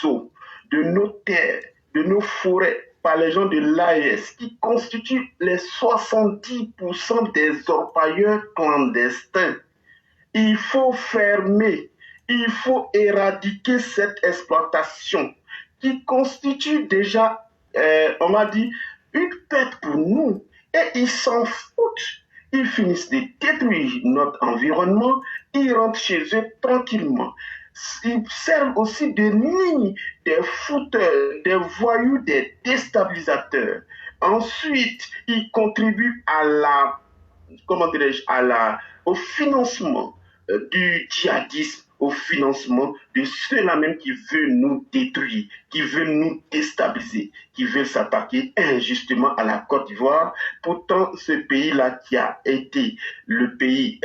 eaux, de nos terres, de nos forêts, par les gens de l'AES, qui constituent les 70% des orpailleurs clandestins. Il faut fermer, il faut éradiquer cette exploitation qui constitue déjà, on m'a dit, une perte pour nous. Et ils s'en foutent. Ils finissent de détruire notre environnement, ils rentrent chez eux tranquillement. Ils servent aussi de nids, des fouteurs, des voyous, des déstabilisateurs. Ensuite, ils contribuent au financement du djihadisme, au financement de ceux-là même qui veulent nous détruire, qui veulent nous déstabiliser, qui veulent s'attaquer injustement à la Côte d'Ivoire. Pourtant, ce pays-là qui a été le pays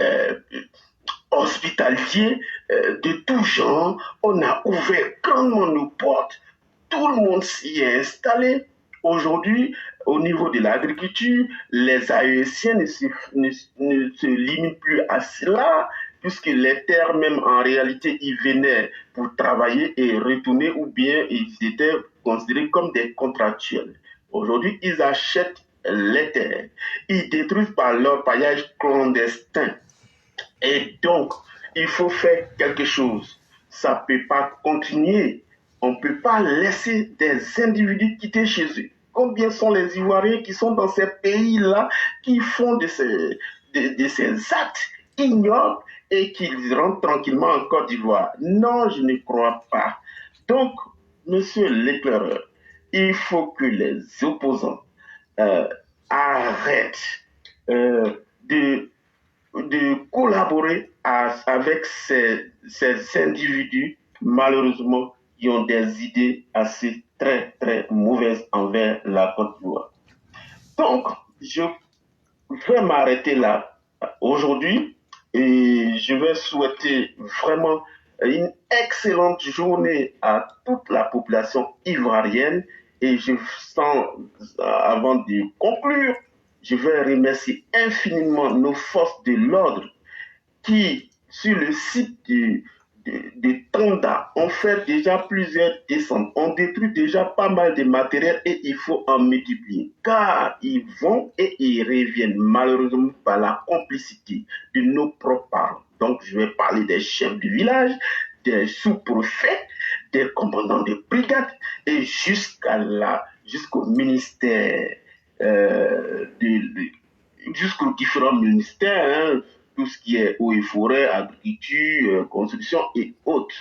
hospitalier de tout genre, on a ouvert grandement nos portes, tout le monde s'y est installé. Aujourd'hui, au niveau de l'agriculture, les AESiens ne se limitent plus à cela, puisque les terres même en réalité, ils venaient pour travailler et retourner, ou bien ils étaient considérés comme des contractuels. Aujourd'hui, ils achètent les terres, ils détruisent par leur paillage clandestin. Et donc, il faut faire quelque chose. Ça ne peut pas continuer. On ne peut pas laisser des individus quitter chez eux. Combien sont les Ivoiriens qui sont dans ces pays-là, qui font de ces actes ignobles et qui rentrent tranquillement en Côte d'Ivoire? Non, je ne crois pas. Donc, monsieur l'éclaireur, il faut que les opposants arrêtent de collaborer avec ces individus, malheureusement, qui ont des idées assez très, très mauvaises envers la Côte d'Ivoire. Donc, je vais m'arrêter là aujourd'hui et je vais souhaiter vraiment une excellente journée à toute la population ivoirienne. Et je sens, avant de conclure, je vais remercier infiniment nos forces de l'ordre qui, sur le site de Tanda, ont fait déjà plusieurs descentes, ont détruit déjà pas mal de matériel et il faut en multiplier. Car ils vont et ils reviennent malheureusement par la complicité de nos propres parents. Donc je vais parler des chefs du village, des sous-préfets, des commandants de brigade et jusqu'au ministère, jusqu'aux différents ministères, hein, tout ce qui est eau et forêt, agriculture, construction et autres.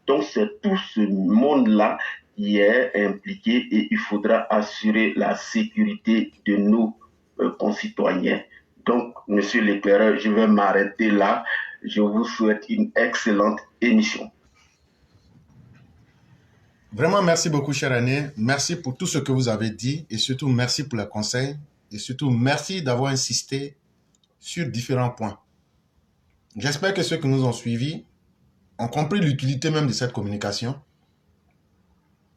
Donc c'est tout ce monde-là qui est impliqué et il faudra assurer la sécurité de nos concitoyens. Donc, monsieur l'éclaireur, je vais m'arrêter là. Je vous souhaite une excellente émission. Vraiment, merci beaucoup, cher Aîné. Merci pour tout ce que vous avez dit et surtout merci pour les conseils et surtout merci d'avoir insisté sur différents points. J'espère que ceux qui nous ont suivis ont compris l'utilité même de cette communication.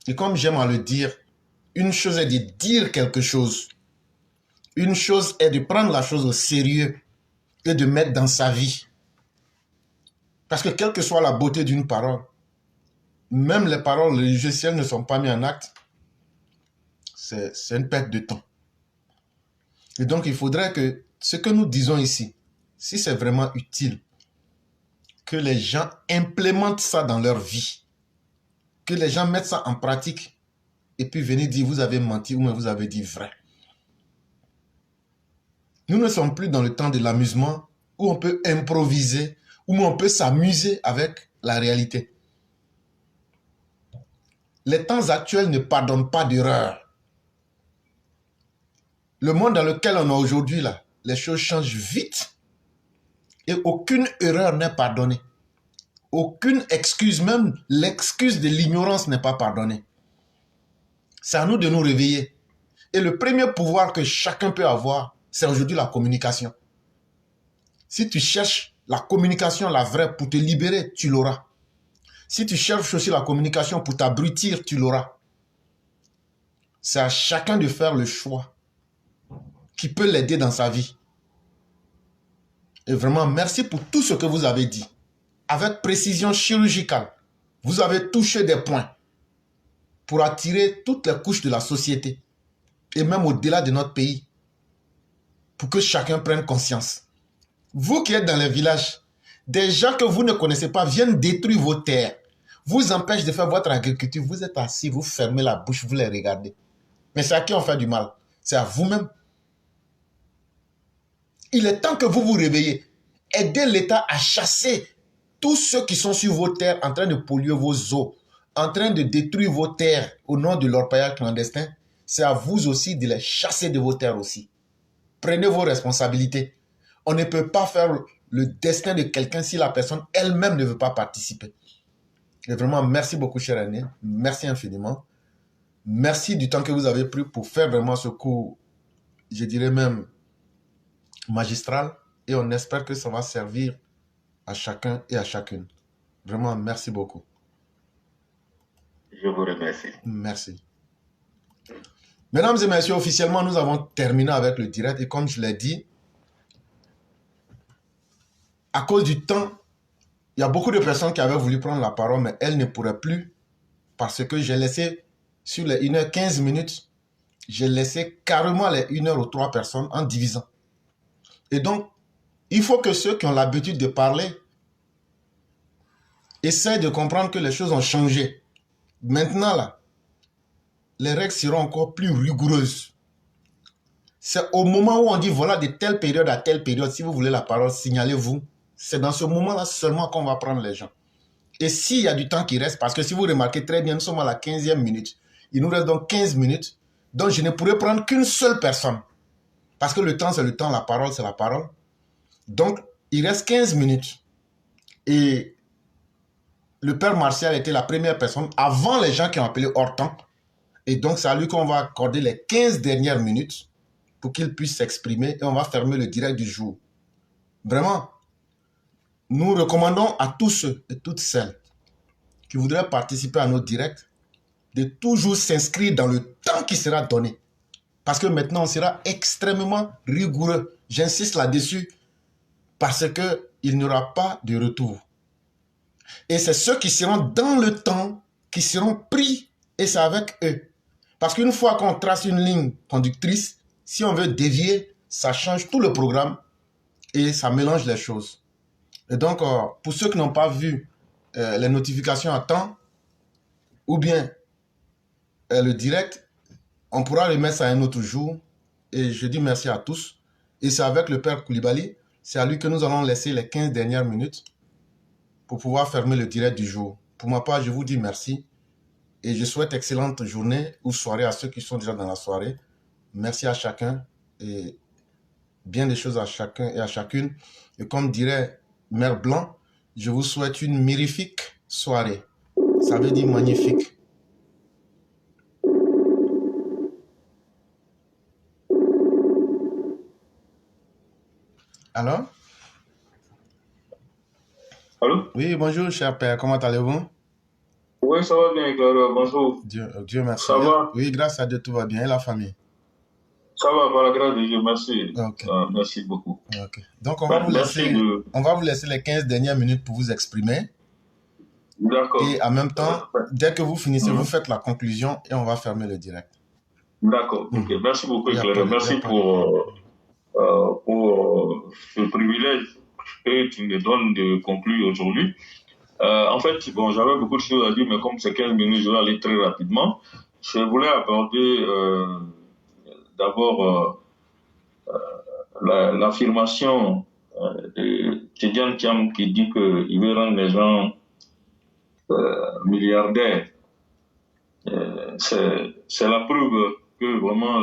Et comme j'aime à le dire, une chose est de dire quelque chose. Une chose est de prendre la chose au sérieux et de mettre dans sa vie. Parce que quelle que soit la beauté d'une parole, même les paroles religieuses, si elles ne sont pas mises en acte, c'est une perte de temps. Et donc, il faudrait que ce que nous disons ici, si c'est vraiment utile, que les gens implémentent ça dans leur vie, que les gens mettent ça en pratique et puis venir dire vous avez menti ou vous avez dit vrai. Nous ne sommes plus dans le temps de l'amusement où on peut improviser, où on peut s'amuser avec la réalité. Les temps actuels ne pardonnent pas d'erreur. Le monde dans lequel on est aujourd'hui, là, les choses changent vite et aucune erreur n'est pardonnée. Aucune excuse, même l'excuse de l'ignorance n'est pas pardonnée. C'est à nous de nous réveiller. Et le premier pouvoir que chacun peut avoir, c'est aujourd'hui la communication. Si tu cherches la communication, la vraie, pour te libérer, tu l'auras. Si tu cherches aussi la communication pour t'abrutir, tu l'auras. C'est à chacun de faire le choix qui peut l'aider dans sa vie. Et vraiment, merci pour tout ce que vous avez dit. Avec précision chirurgicale, vous avez touché des points pour attirer toutes les couches de la société et même au-delà de notre pays pour que chacun prenne conscience. Vous qui êtes dans les villages, des gens que vous ne connaissez pas viennent détruire vos terres, vous empêchent de faire votre agriculture. Vous êtes assis, vous fermez la bouche, vous les regardez. Mais c'est à qui on fait du mal? C'est à vous-même. Il est temps que vous vous réveillez. Aidez l'État à chasser tous ceux qui sont sur vos terres en train de polluer vos eaux, en train de détruire vos terres au nom de l'orpaillage clandestin. C'est à vous aussi de les chasser de vos terres aussi. Prenez vos responsabilités. On ne peut pas faire le destin de quelqu'un si la personne elle-même ne veut pas participer. Et vraiment, merci beaucoup, cher Aîné. Merci infiniment. Merci du temps que vous avez pris pour faire vraiment ce cours, je dirais même magistral. Et on espère que ça va servir à chacun et à chacune. Vraiment, merci beaucoup. Je vous remercie. Merci. Mesdames et messieurs, officiellement, nous avons terminé avec le direct. Et comme je l'ai dit, à cause du temps, il y a beaucoup de personnes qui avaient voulu prendre la parole, mais elles ne pourraient plus parce que j'ai laissé sur les 1h15 minutes, j'ai laissé carrément les 1h aux 3 personnes en divisant. Et donc, il faut que ceux qui ont l'habitude de parler essayent de comprendre que les choses ont changé. Maintenant, là, les règles seront encore plus rigoureuses. C'est au moment où on dit, voilà, de telle période à telle période, si vous voulez la parole, signalez-vous. C'est dans ce moment-là seulement qu'on va prendre les gens. Et s'il y a du temps qui reste, parce que si vous remarquez très bien, nous sommes à la 15e minute. Il nous reste donc 15 minutes. Donc, je ne pourrai prendre qu'une seule personne. Parce que le temps, c'est le temps, la parole, c'est la parole. Donc, il reste 15 minutes. Et le père Martial était la première personne avant les gens qui ont appelé hors temps. Et donc, c'est à lui qu'on va accorder les 15 dernières minutes pour qu'ils puissent s'exprimer et on va fermer le direct du jour. Vraiment, nous recommandons à tous ceux et toutes celles qui voudraient participer à nos directs de toujours s'inscrire dans le temps qui sera donné. Parce que maintenant, on sera extrêmement rigoureux. J'insiste là-dessus parce qu'il n'y aura pas de retour. Et c'est ceux qui seront dans le temps qui seront pris et c'est avec eux. Parce qu'une fois qu'on trace une ligne conductrice, si on veut dévier, ça change tout le programme et ça mélange les choses. Et donc, pour ceux qui n'ont pas vu les notifications à temps, ou bien le direct, on pourra remettre ça un autre jour. Et je dis merci à tous. Et c'est avec le Père Koulibaly, c'est à lui que nous allons laisser les 15 dernières minutes pour pouvoir fermer le direct du jour. Pour ma part, je vous dis merci. Et je souhaite excellente journée ou soirée à ceux qui sont déjà dans la soirée. Merci à chacun et bien des choses à chacun et à chacune. Et comme dirait Mère Blanc, je vous souhaite une mirifique soirée. Ça veut dire magnifique. Alors? Allô? Oui, bonjour, cher père. Comment allez-vous? Oui, ça va bien, Clara. Bonjour. Dieu merci. Ça va? Oui, grâce à Dieu, tout va bien. Et la famille? Ça va, par la grâce de Dieu, merci. Ok. Merci beaucoup. Ok. Donc, on va vous laisser les 15 dernières minutes pour vous exprimer. D'accord. Et en même temps, dès que vous finissez, vous faites la conclusion et on va fermer le direct. D'accord. Ok. Merci beaucoup, Clara. Merci pour ce privilège que tu me donnes de conclure aujourd'hui. En fait, bon, j'avais beaucoup de choses à dire, mais comme c'est 15 minutes, je vais aller très rapidement. Je voulais aborder d'abord l'affirmation de Tidjane Thiam qui dit qu'il veut rendre les gens milliardaires. C'est la preuve que vraiment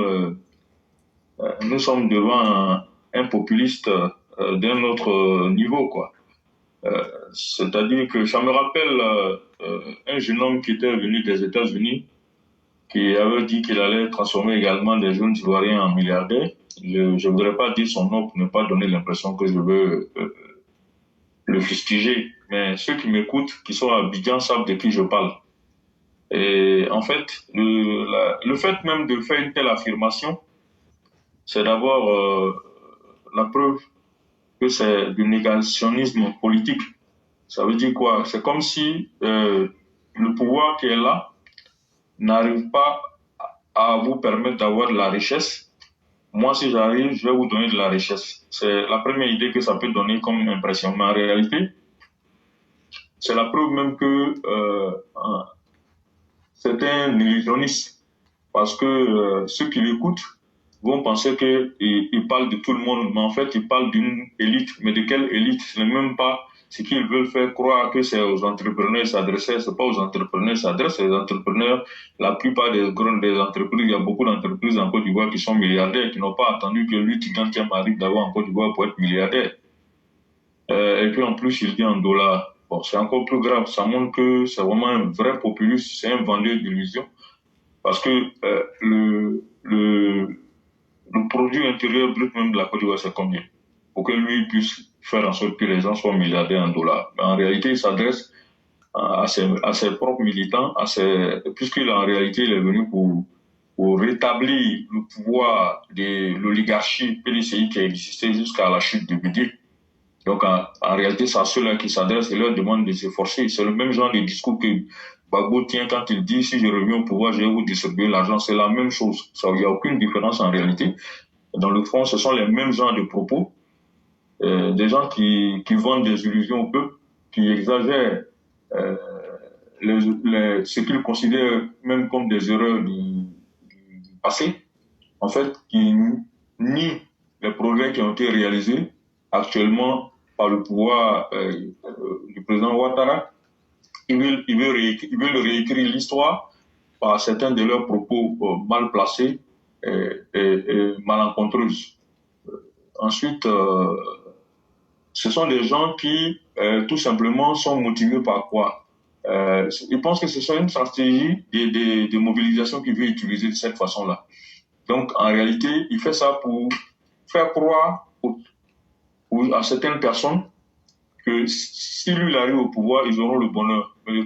nous sommes devant un populiste d'un autre niveau, quoi. C'est-à-dire que ça me rappelle un jeune homme qui était venu des États-Unis, qui avait dit qu'il allait transformer également des jeunes Ivoiriens en milliardaires. Je ne voudrais pas dire son nom pour ne pas donner l'impression que je veux le fustiger, mais ceux qui m'écoutent, qui sont à Abidjan, savent de qui je parle. Et en fait, le fait même de faire une telle affirmation, c'est d'abord la preuve que c'est du négationnisme politique. Ça veut dire quoi? C'est comme si le pouvoir qui est là n'arrive pas à vous permettre d'avoir de la richesse. Moi, si j'arrive, je vais vous donner de la richesse. C'est la première idée que ça peut donner comme impression. Mais en réalité, c'est la preuve même que c'est un illusionniste. Parce que ceux qui l'écoutent vont penser qu'il parle de tout le monde, mais en fait, il parle d'une élite. Mais de quelle élite? Ce n'est même pas ce qu'ils veulent faire croire que c'est aux entrepreneurs s'adresser. Ce n'est pas aux entrepreneurs s'adresser. Les entrepreneurs, la plupart des entreprises, il y a beaucoup d'entreprises en Côte d'Ivoire qui sont milliardaires, qui n'ont pas attendu que lui, Tidjane Thiam, arrive d'abord en Côte d'Ivoire pour être milliardaire. Et puis en plus, il dit en dollars. Bon, c'est encore plus grave. Ça montre que c'est vraiment un vrai populiste, c'est un vendeur d'illusions. Parce que le produit intérieur brut même de la Côte d'Ivoire, c'est combien? Pour que lui puisse faire en sorte que les gens soient milliardaires en dollars. Mais en réalité, il s'adresse à ses propres militants, puisqu'en réalité, il est venu pour rétablir le pouvoir de l'oligarchie PDCI qui a existé jusqu'à la chute de Bédié. Donc, en réalité, c'est à ceux-là qui s'adressent et leur demande de s'efforcer. C'est le même genre de discours que Gbagbo tient quand il dit « si je reviens au pouvoir, je vais vous distribuer l'argent ». C'est la même chose. Il n'y a aucune différence en réalité. Dans le fond, ce sont les mêmes genres de propos. Des gens qui vendent des illusions au peuple, qui exagèrent ce qu'ils considèrent même comme des erreurs du passé, en fait, qui nient les progrès qui ont été réalisés actuellement par le pouvoir du président Ouattara. Ils veulent réécrire l'histoire par certains de leurs propos mal placés et malencontreuses. Ensuite, ce sont des gens qui, tout simplement, sont motivés par quoi? Ils pensent que ce sont une stratégie de mobilisation qu'ils veulent utiliser de cette façon-là. Donc, en réalité, il fait ça pour faire croire à certaines personnes que si lui arrive au pouvoir, ils auront le bonheur. Mais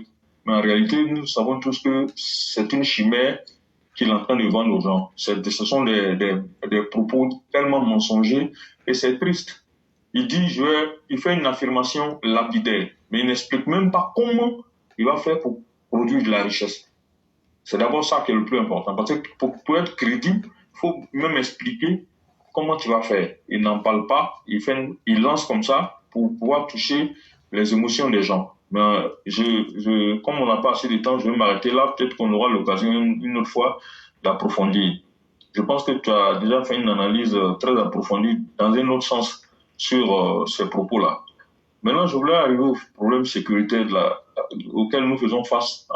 en réalité, nous savons tous que c'est une chimère qu'il est en train de vendre aux gens. Ce sont des propos tellement mensongers et c'est triste. Il dit, il fait une affirmation lapidaire, mais il n'explique même pas comment il va faire pour produire de la richesse. C'est d'abord ça qui est le plus important. Parce que pour être crédible, il faut même expliquer comment tu vas faire. Il n'en parle pas, il lance comme ça pour pouvoir toucher les émotions des gens. Mais comme on n'a pas assez de temps, je vais m'arrêter là. Peut-être qu'on aura l'occasion une autre fois d'approfondir. Je pense que tu as déjà fait une analyse très approfondie dans un autre sens sur ces propos-là. Maintenant, je voulais arriver au problème sécuritaire auquel nous faisons face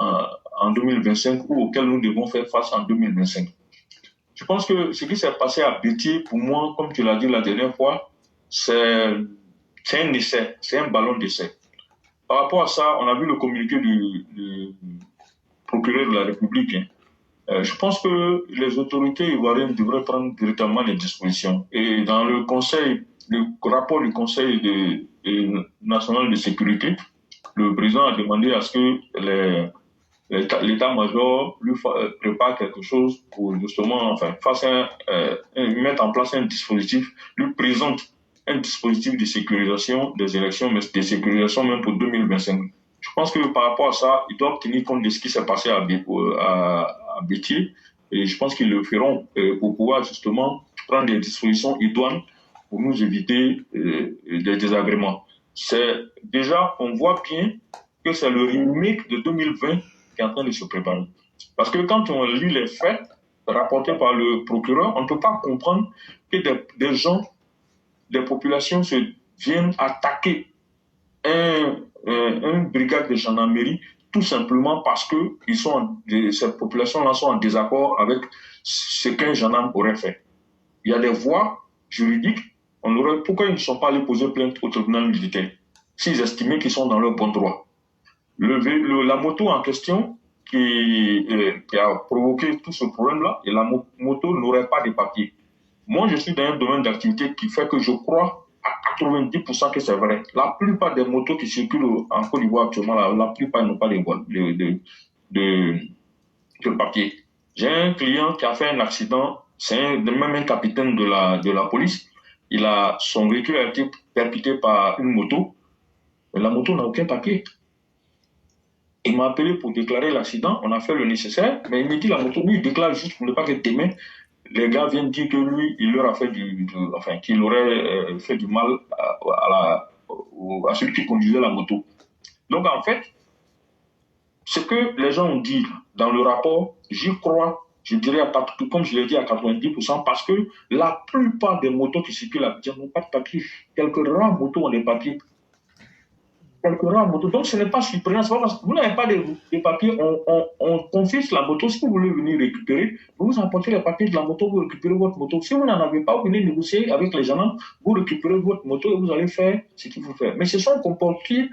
en 2025 ou auquel nous devons faire face en 2025. Je pense que ce qui s'est passé à Bétier, pour moi, comme tu l'as dit la dernière fois, c'est un essai, c'est un ballon d'essai. Par rapport à ça, on a vu le communiqué du procureur de la République. Je pense que les autorités ivoiriennes devraient prendre véritablement des dispositions. Et dans le rapport du Conseil national de sécurité, le président a demandé à ce que l'état-major lui prépare quelque chose pour justement, mettre en place un dispositif, lui présente un dispositif de sécurisation des élections, mais de sécurisation même pour 2025. Je pense que par rapport à ça, ils doivent tenir compte de ce qui s'est passé à Bétier, et je pense qu'ils le feront pour pouvoir justement prendre des dispositions idoines pour nous éviter des désagréments. Déjà, on voit bien que c'est le remake de 2020 qui est en train de se préparer. Parce que quand on lit les faits rapportés par le procureur, on ne peut pas comprendre que des gens, des populations viennent attaquer une brigade de gendarmerie tout simplement parce que ces populations-là sont en désaccord avec ce qu'un gendarme aurait fait. Il y a des voies juridiques. Pourquoi ils ne sont pas allés poser plainte au tribunal militaire s'ils estimaient qu'ils sont dans leur bon droit? La moto en question qui a provoqué tout ce problème-là, et la moto n'aurait pas de papier. Moi, je suis dans un domaine d'activité qui fait que je crois à 90% que c'est vrai. La plupart des motos qui circulent en Côte d'Ivoire actuellement, la plupart n'ont pas de papier. J'ai un client qui a fait un accident, c'est même un capitaine de la police. Son véhicule a été percuté par une moto, mais la moto n'a aucun papier. Il m'a appelé pour déclarer l'accident, on a fait le nécessaire, mais il me dit la moto, lui, il déclare juste pour ne pas que demain, les gars viennent dire que lui, il leur a fait qu'il aurait fait du mal à celui qui conduisait la moto. Donc en fait, ce que les gens ont dit dans le rapport, j'y crois, je dirais, comme je l'ai dit, à 90%, parce que la plupart des motos qui circulent à Abidjan n'ont pas de papier. Quelques rares motos ont des papiers. Donc ce n'est pas surprenant, c'est pas parce que vous n'avez pas de papiers, on confisque la moto. Si vous voulez venir récupérer, vous apportez les papiers de la moto, vous récupérez votre moto. Si vous n'en avez pas, vous venez négocier avec les gendarmes, vous récupérez votre moto et vous allez faire ce qu'il faut faire. Mais ce sont comportés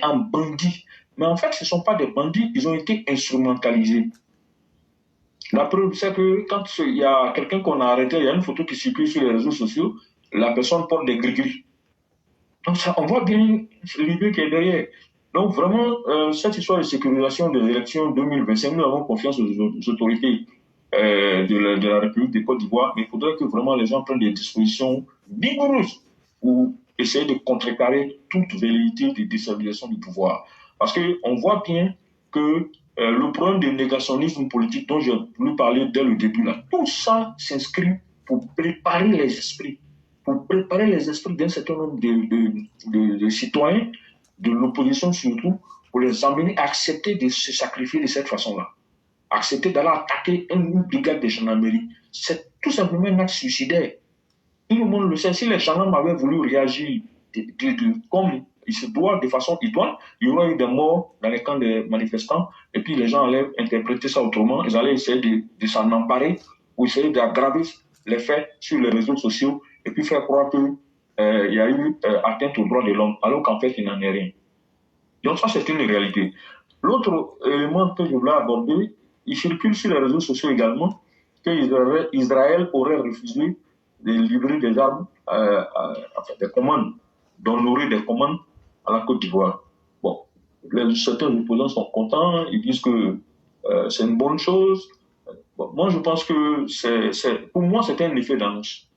en bandits. Mais en fait, ce ne sont pas des bandits, ils ont été instrumentalisés. La preuve, c'est que quand il y a quelqu'un qu'on a arrêté, il y a une photo qui circule sur les réseaux sociaux, la personne porte des gris-gris. Donc ça, on voit bien l'idée qui est derrière. Donc vraiment, cette histoire de sécurisation des élections 2025, nous avons confiance aux autorités de la République de Côte d'Ivoire, mais il faudrait que vraiment les gens prennent des dispositions vigoureuses pour essayer de contrecarrer toute velléité de déstabilisation du pouvoir. Parce qu'on voit bien que le problème du négationnisme politique dont j'ai voulu parler dès le début, là, tout ça s'inscrit pour préparer les esprits. Pour préparer les esprits d'un certain nombre de citoyens, de l'opposition surtout, pour les amener à accepter de se sacrifier de cette façon-là. Accepter d'aller attaquer une brigade de gendarmerie. C'est tout simplement un acte suicidaire. Tout le monde le sait. Si les gendarmes avaient voulu réagir comme il se doit, de façon idoine, il y aurait eu des morts dans les camps des manifestants, et puis les gens allaient interpréter ça autrement. Ils allaient essayer de s'en emparer, ou essayer d'aggraver les faits sur les réseaux sociaux, et puis faire croire qu'il y a eu atteinte aux droits de l'homme, alors qu'en fait, il n'en est rien. Donc ça, c'est une réalité. L'autre élément que je voulais aborder, il circule sur les réseaux sociaux également, qu'Israël aurait refusé de livrer des armes, enfin des commandes, d'honorer des commandes à la Côte d'Ivoire. Bon, certains opposants sont contents, ils disent que c'est une bonne chose. Bon, moi, je pense que pour moi, c'est un effet d'annonce.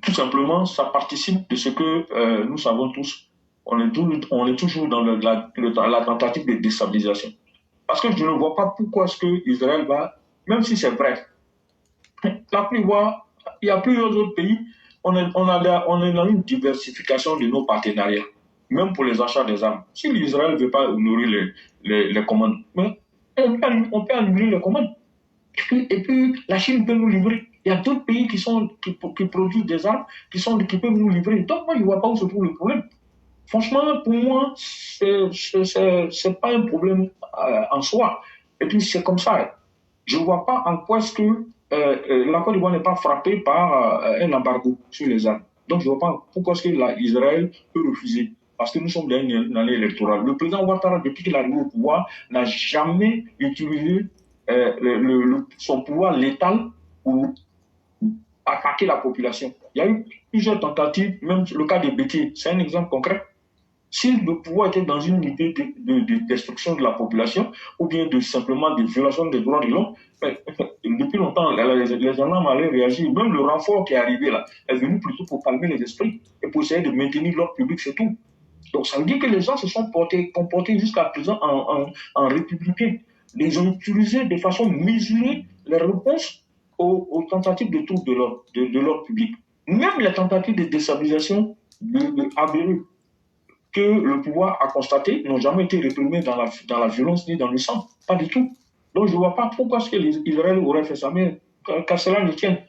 Tout simplement, ça participe de ce que nous savons tous. On est toujours dans la tentative de déstabilisation. Parce que je ne vois pas pourquoi est-ce que Israël va, même si c'est vrai, la plupart, il y a plusieurs autres pays, on est dans une diversification de nos partenariats, même pour les achats des armes. Si l'Israël ne veut pas honorer les commandes, mais on peut annuler les commandes. Et puis, la Chine peut nous livrer. Il y a d'autres pays qui produisent des armes qui peuvent nous livrer. Donc, moi, je ne vois pas où se trouve le problème. Franchement, pour moi, c'est pas un problème en soi. Et puis, c'est comme ça. Je ne vois pas en quoi est-ce que la Côte d'Ivoire n'est pas frappée par un embargo sur les armes. Donc, je ne vois pas pourquoi est-ce que Israël peut refuser. Parce que nous sommes dans une année électorale. Le président Ouattara, depuis qu'il est arrivé au pouvoir, n'a jamais utilisé son pouvoir létal pour attaquer la population. Il y a eu plusieurs tentatives, même le cas des Bétiers, c'est un exemple concret. Si le pouvoir était dans une idée de destruction de la population ou bien simplement de violation des droits de l'homme, depuis longtemps, les gendarmes allaient réagir. Même le renfort qui est arrivé là est venu plutôt pour calmer les esprits et pour essayer de maintenir l'ordre public, c'est tout. Donc ça veut dire que les gens se sont comportés jusqu'à présent en républicains. Ils ont utilisé de façon mesurée les réponses aux tentatives de troubles de l'ordre public. Même les tentatives de déstabilisation avérées que le pouvoir a constaté n'ont jamais été réprimées dans la violence ni dans le sang. Pas du tout. Donc je ne vois pas pourquoi est-ce que l'Israël aurait fait ça, mais qu'à cela ne tienne.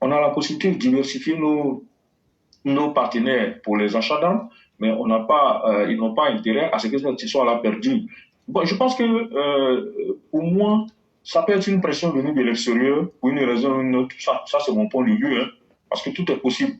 On a la possibilité de diversifier nos partenaires pour les achats d'armes, mais ils n'ont pas intérêt à ce que cette histoire-là perdure. Bon, je pense que pour moi, ça peut être une pression venue de l'extérieur pour une raison ou une autre. Ça c'est mon point de vue, hein, parce que tout est possible.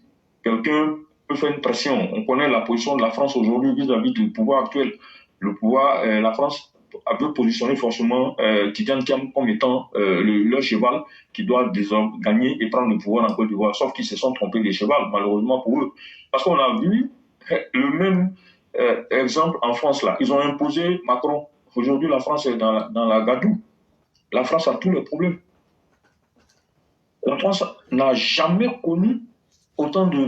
Quelqu'un peut faire une pression. On connaît la position de la France aujourd'hui vis-à-vis du pouvoir actuel. La France veut positionner forcément Tidiane Thiam comme étant leur cheval qui doit désormais gagner et prendre le pouvoir en Côte d'Ivoire, sauf qu'ils se sont trompés de cheval, malheureusement pour eux. Parce qu'on a vu le même exemple en France là. Ils ont imposé Macron. Aujourd'hui, la France est dans la gadoue. La France a tous les problèmes. La France n'a jamais connu autant de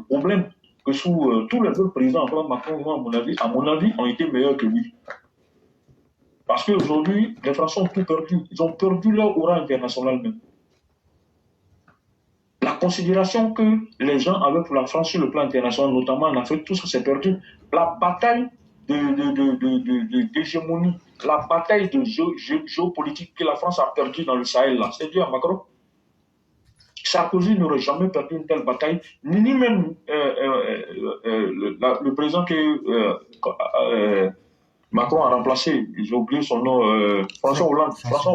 problèmes que sous tous les autres présidents. Macron, à mon avis, ont été meilleurs que lui. Parce qu'aujourd'hui, les Français ont tout perdu. Ils ont perdu leur aura internationale même. La considération que les gens avaient pour la France sur le plan international, notamment en Afrique, tout ça s'est perdu. La bataille d'hégémonie, la bataille de géopolitique que la France a perdue dans le Sahel, là, c'est dû à Macron. Sarkozy n'aurait jamais perdu une telle bataille, ni même le président que Macron a remplacé, j'ai oublié son nom, François Hollande. François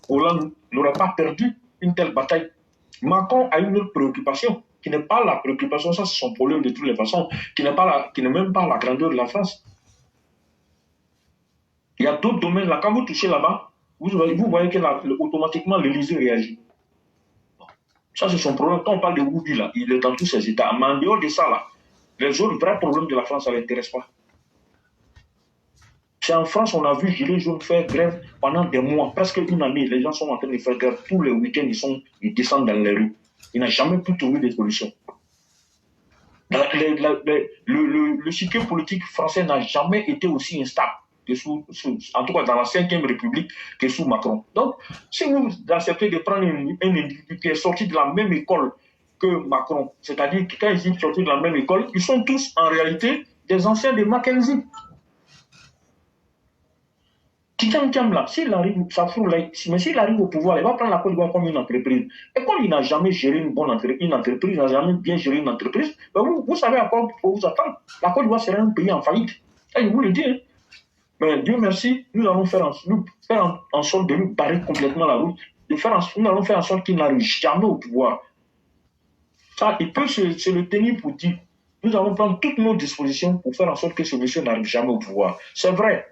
Hollande n'aurait pas perdu une telle bataille. Macron a une autre préoccupation, qui n'est pas la préoccupation, ça c'est son problème de toutes les façons, qui n'est même pas la grandeur de la France. Il y a d'autres domaines là, quand vous touchez là-bas, vous voyez que automatiquement l'Élysée réagit. Ça c'est son problème. Quand on parle de Woubi là, il est dans tous ses états. Mais en dehors de ça là, les autres vrais problèmes de la France, ça ne l'intéresse pas. C'est en France, on a vu Gilets jaunes faire grève pendant des mois, presque une année. Les gens sont en train de faire grève. Tous les week-ends, ils descendent dans les rues. Ils n'ont jamais pu trouver des solutions. Le cycle politique français n'a jamais été aussi instable que en tout cas dans la 5e République, que sous Macron. Donc, si vous acceptez de prendre un individu qui est sorti de la même école que Macron, c'est-à-dire que quand ils sont sortis de la même école, ils sont tous en réalité des anciens de Mackenzie. Tidiane Thiam là, s'il arrive, mais s'il arrive au pouvoir, il va prendre la Côte d'Ivoire comme une entreprise. Et comme il n'a jamais géré une entreprise, il n'a jamais bien géré une entreprise, ben vous savez à quoi il faut vous attendre. La Côte d'Ivoire sera un pays en faillite. Et je vous le dis. Hein. Mais Dieu merci, nous allons faire en sorte de lui barrer complètement la route. Nous allons faire en sorte qu'il n'arrive jamais au pouvoir. Ça, il peut se le tenir pour dire. Nous allons prendre toutes nos dispositions pour faire en sorte que ce monsieur n'arrive jamais au pouvoir. C'est vrai.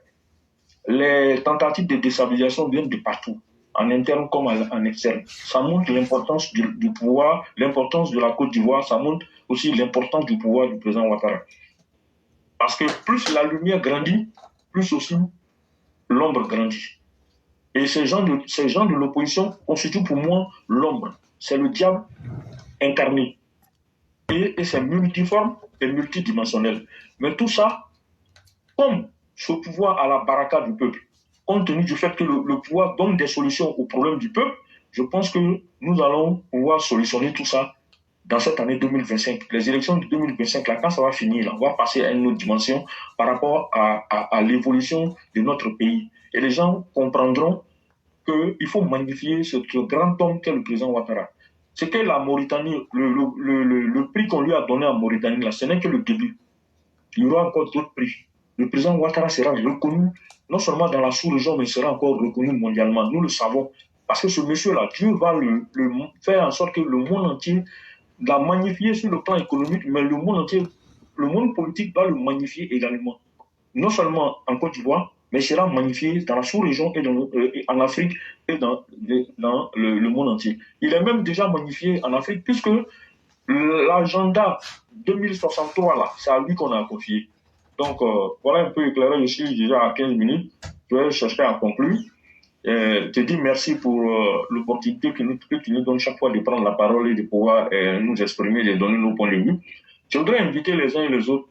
les tentatives de déstabilisation viennent de partout, en interne comme en externe. Ça montre l'importance du pouvoir, l'importance de la Côte d'Ivoire, ça montre aussi l'importance du pouvoir du président Ouattara. Parce que plus la lumière grandit, plus aussi l'ombre grandit. Et ces gens de l'opposition constituent pour moi l'ombre. C'est le diable incarné. Et c'est multiforme et multidimensionnel. Mais tout ça, comme ce pouvoir à la baraka du peuple, compte tenu du fait que le pouvoir donne des solutions aux problèmes du peuple, je pense que nous allons pouvoir solutionner tout ça dans cette année 2025. Les élections de 2025, là, quand ça va finir, là, on va passer à une autre dimension par rapport à l'évolution de notre pays. Et les gens comprendront qu'il faut magnifier ce grand homme qu'est le président Ouattara. C'est que la Mauritanie, le prix qu'on lui a donné à Mauritanie, là, ce n'est que le début. Il y aura encore d'autres prix. Le président Ouattara sera reconnu, non seulement dans la sous-région, mais il sera encore reconnu mondialement. Nous le savons. Parce que ce monsieur-là, Dieu va le faire en sorte que le monde entier l'a magnifié sur le plan économique, mais le monde entier, le monde politique va le magnifier également. Non seulement en Côte d'Ivoire, mais il sera magnifié dans la sous-région et en Afrique et dans le monde entier. Il est même déjà magnifié en Afrique puisque l'agenda 2063, là, c'est à lui qu'on a confié. Donc, voilà un peu éclairé. Je suis déjà à 15 minutes. Je vais chercher à conclure. Je te dis merci pour l'opportunité que tu nous donnes chaque fois de prendre la parole et de pouvoir nous exprimer, de donner nos points de vue. Je voudrais inviter les uns et les autres.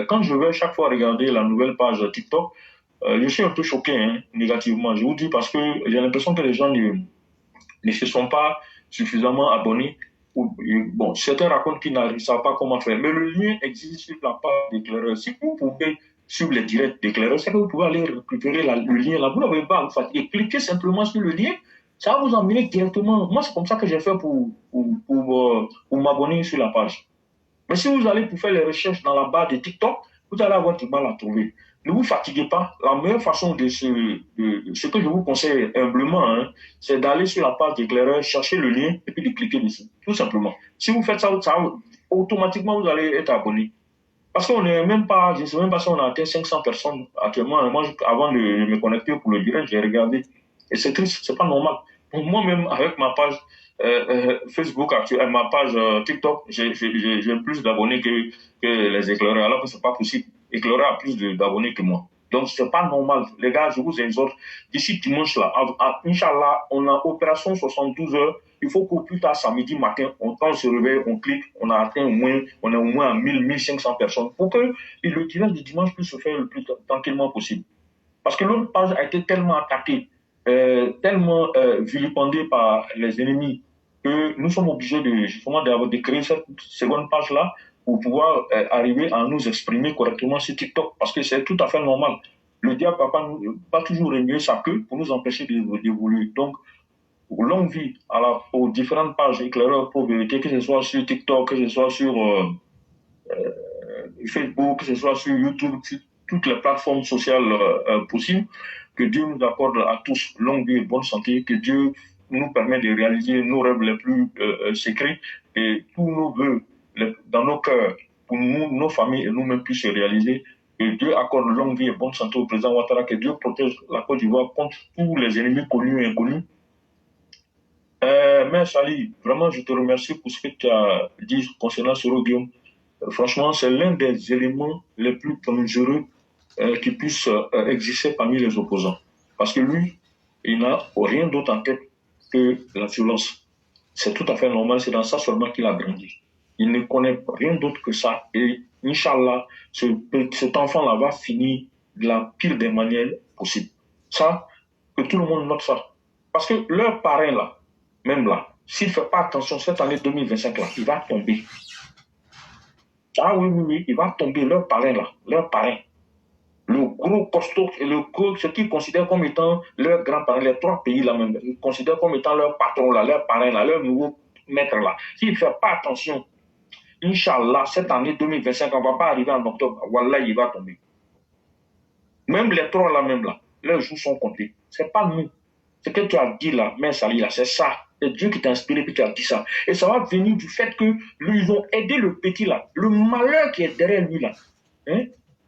Quand je vais chaque fois regarder la nouvelle page TikTok, je suis un peu choqué négativement. Je vous dis parce que j'ai l'impression que les gens ne se sont pas suffisamment abonnés. Bon, certains racontent qu'ils ne savent pas comment faire. Mais le lien existe sur la page d'éclaireur. Si vous pouvez suivre les directs d'éclaireur, c'est que vous pouvez aller récupérer le lien là. Vous n'avez pas à vous fatiguer. Cliquez simplement sur le lien. Ça va vous emmener directement. Moi, c'est comme ça que j'ai fait pour m'abonner sur la page. Mais si vous allez pour faire les recherches dans la barre de TikTok, vous allez avoir du mal à trouver. Ne vous fatiguez pas. La meilleure façon ce que je vous conseille humblement, c'est d'aller sur la page d'éclaireur, chercher le lien et puis de cliquer dessus. Tout simplement. Si vous faites ça, automatiquement vous allez être abonné. Parce qu'on n'est même pas, je ne sais même pas si on a atteint 500 personnes actuellement. Moi, avant de me connecter pour le direct, j'ai regardé. Et c'est triste, c'est pas normal. Moi-même, avec ma page Facebook, ma page TikTok, j'ai plus d'abonnés que les éclaireurs. Alors que c'est pas possible. Éclaireur a plus d'abonnés que moi. Donc, c'est pas normal. Les gars, je vous exhorte, d'ici dimanche là, Inch'Allah, on a opération 72 heures. Il faut qu'au plus tard, samedi matin, quand on se réveille, on clique, on a atteint on est au moins à 1500 personnes pour que le tirage du dimanche puisse se faire le plus tranquillement possible. Parce que l'autre page a été tellement attaquée, tellement vilipendée par les ennemis, que nous sommes obligés de créer cette seconde page-là pour pouvoir arriver à nous exprimer correctement sur TikTok, parce que c'est tout à fait normal. Le diable ne va pas toujours remuer sa queue pour nous empêcher d'évoluer. Donc, longue vie aux différentes pages éclaireurs pour vérité, que ce soit sur TikTok, que ce soit sur Facebook, que ce soit sur YouTube, sur toutes les plateformes sociales possibles. Que Dieu nous accorde à tous longue vie et bonne santé, que Dieu nous permet de réaliser nos rêves les plus secrets et tous nos vœux dans nos cœurs, pour nous, nos familles et nous-mêmes puissent se réaliser. Que Dieu accorde longue vie et bonne santé au président Ouattara, que Dieu protège la Côte d'Ivoire contre tous les ennemis connus et inconnus. Mais Sali, vraiment, je te remercie pour ce que tu as dit concernant Soro Guillaume. Franchement, c'est l'un des éléments les plus dangereux qui puissent exister parmi les opposants. Parce que lui, il n'a rien d'autre en tête que la violence. C'est tout à fait normal, c'est dans ça seulement qu'il a grandi. Il ne connaît rien d'autre que ça. Et Inch'Allah, cet enfant-là va finir de la pire des manières possibles. Ça, que tout le monde note ça. Parce que leur parrain là, même là, s'il ne fait pas attention cette année 2025 là, il va tomber. Ah oui, il va tomber, leur parrain là, leur parrain. Le gros costaud, ce qu'ils considèrent comme étant leur grand parrain, les trois pays là même, ils considèrent comme étant leur patron là, leur parrain là, leur nouveau maître là. S'il ne fait pas attention, Inch'Allah, cette année 2025, on ne va pas arriver en octobre. Wallah, il va tomber. Même les trois là même là, leurs jours sont comptés. Ce n'est pas nous. Ce que tu as dit là, mais Sali là, c'est ça. C'est Dieu qui t'a inspiré et qui t'a dit ça. Et ça va venir du fait que ils ont aidé le petit là. Le malheur qui est derrière lui là.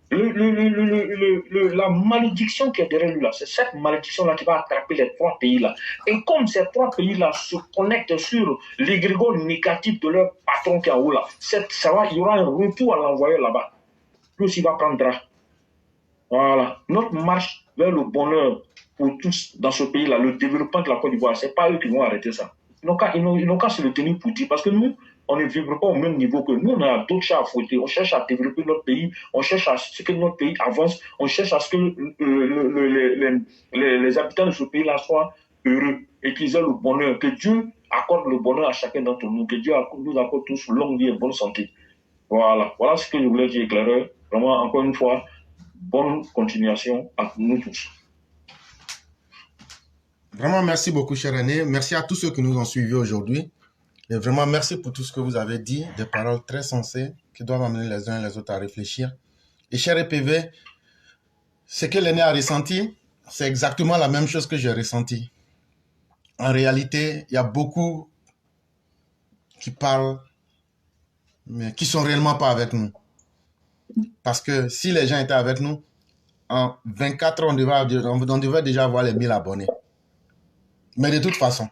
La malédiction qui est derrière lui là, c'est cette malédiction-là qui va attraper les 3 pays-là. Et comme ces 3 pays-là se connectent sur l'égrégore négatif de leur patron qui est en haut là, il y aura un retour à l'envoyer là-bas. Lui aussi va prendre drap. Voilà. Notre marche vers le bonheur pour tous dans ce pays-là, le développement de la Côte d'Ivoire, ce n'est pas eux qui vont arrêter ça. Ils n'ont qu'à se le tenir pour dire, parce que nous, on ne vivra pas au même niveau que nous. On a d'autres chats à fouetter. On cherche à développer notre pays. On cherche à ce que notre pays avance. On cherche à ce que les habitants de ce pays-là soient heureux et qu'ils aient le bonheur. Que Dieu accorde le bonheur à chacun d'entre nous. Que Dieu nous accorde tous longue vie et bonne santé. Voilà. Voilà ce que je voulais dire, éclaireur. Vraiment, encore une fois, bonne continuation à nous tous. Vraiment, merci beaucoup, cher René. Merci à tous ceux qui nous ont suivis aujourd'hui. Et vraiment, merci pour tout ce que vous avez dit, des paroles très sensées qui doivent amener les uns et les autres à réfléchir. Et cher EPV, ce que l'aîné a ressenti, c'est exactement la même chose que j'ai ressenti. En réalité, il y a beaucoup qui parlent, mais qui ne sont réellement pas avec nous. Parce que si les gens étaient avec nous, en 24 heures, on devait déjà avoir les 1000 abonnés. Mais de toute façon,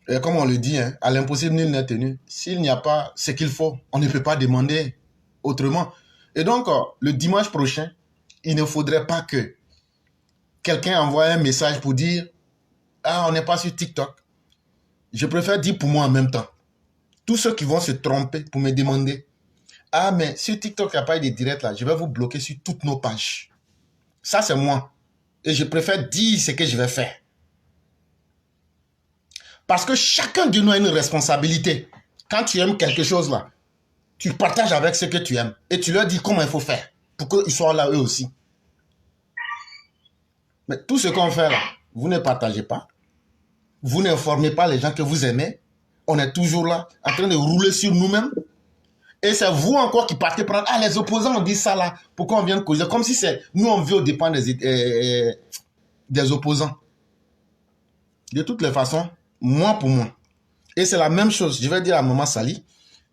et comme on le dit, hein, à l'impossible, nul n'est tenu. S'il n'y a pas ce qu'il faut, on ne peut pas demander autrement. Et donc, le dimanche prochain, il ne faudrait pas que quelqu'un envoie un message pour dire « Ah, on n'est pas sur TikTok ». Je préfère dire pour moi en même temps. Tous ceux qui vont se tromper pour me demander « Ah, mais sur TikTok, il n'y a pas eu de direct là. Je vais vous bloquer sur toutes nos pages. » Ça, c'est moi. Et je préfère dire ce que je vais faire. Parce que chacun de nous a une responsabilité. Quand tu aimes quelque chose là, tu partages avec ceux que tu aimes. Et tu leur dis comment il faut faire. Pour qu'ils soient là eux aussi. Mais tout ce qu'on fait là, vous ne partagez pas. Vous n'informez pas les gens que vous aimez. On est toujours là, en train de rouler sur nous-mêmes. Et c'est vous encore qui partez prendre. Ah, les opposants ont dit ça là. Pourquoi on vient de causer? Comme si c'est nous, on vit au dépend des opposants. De toutes les façons, moi pour moi. Et c'est la même chose. Je vais dire à Maman Sali.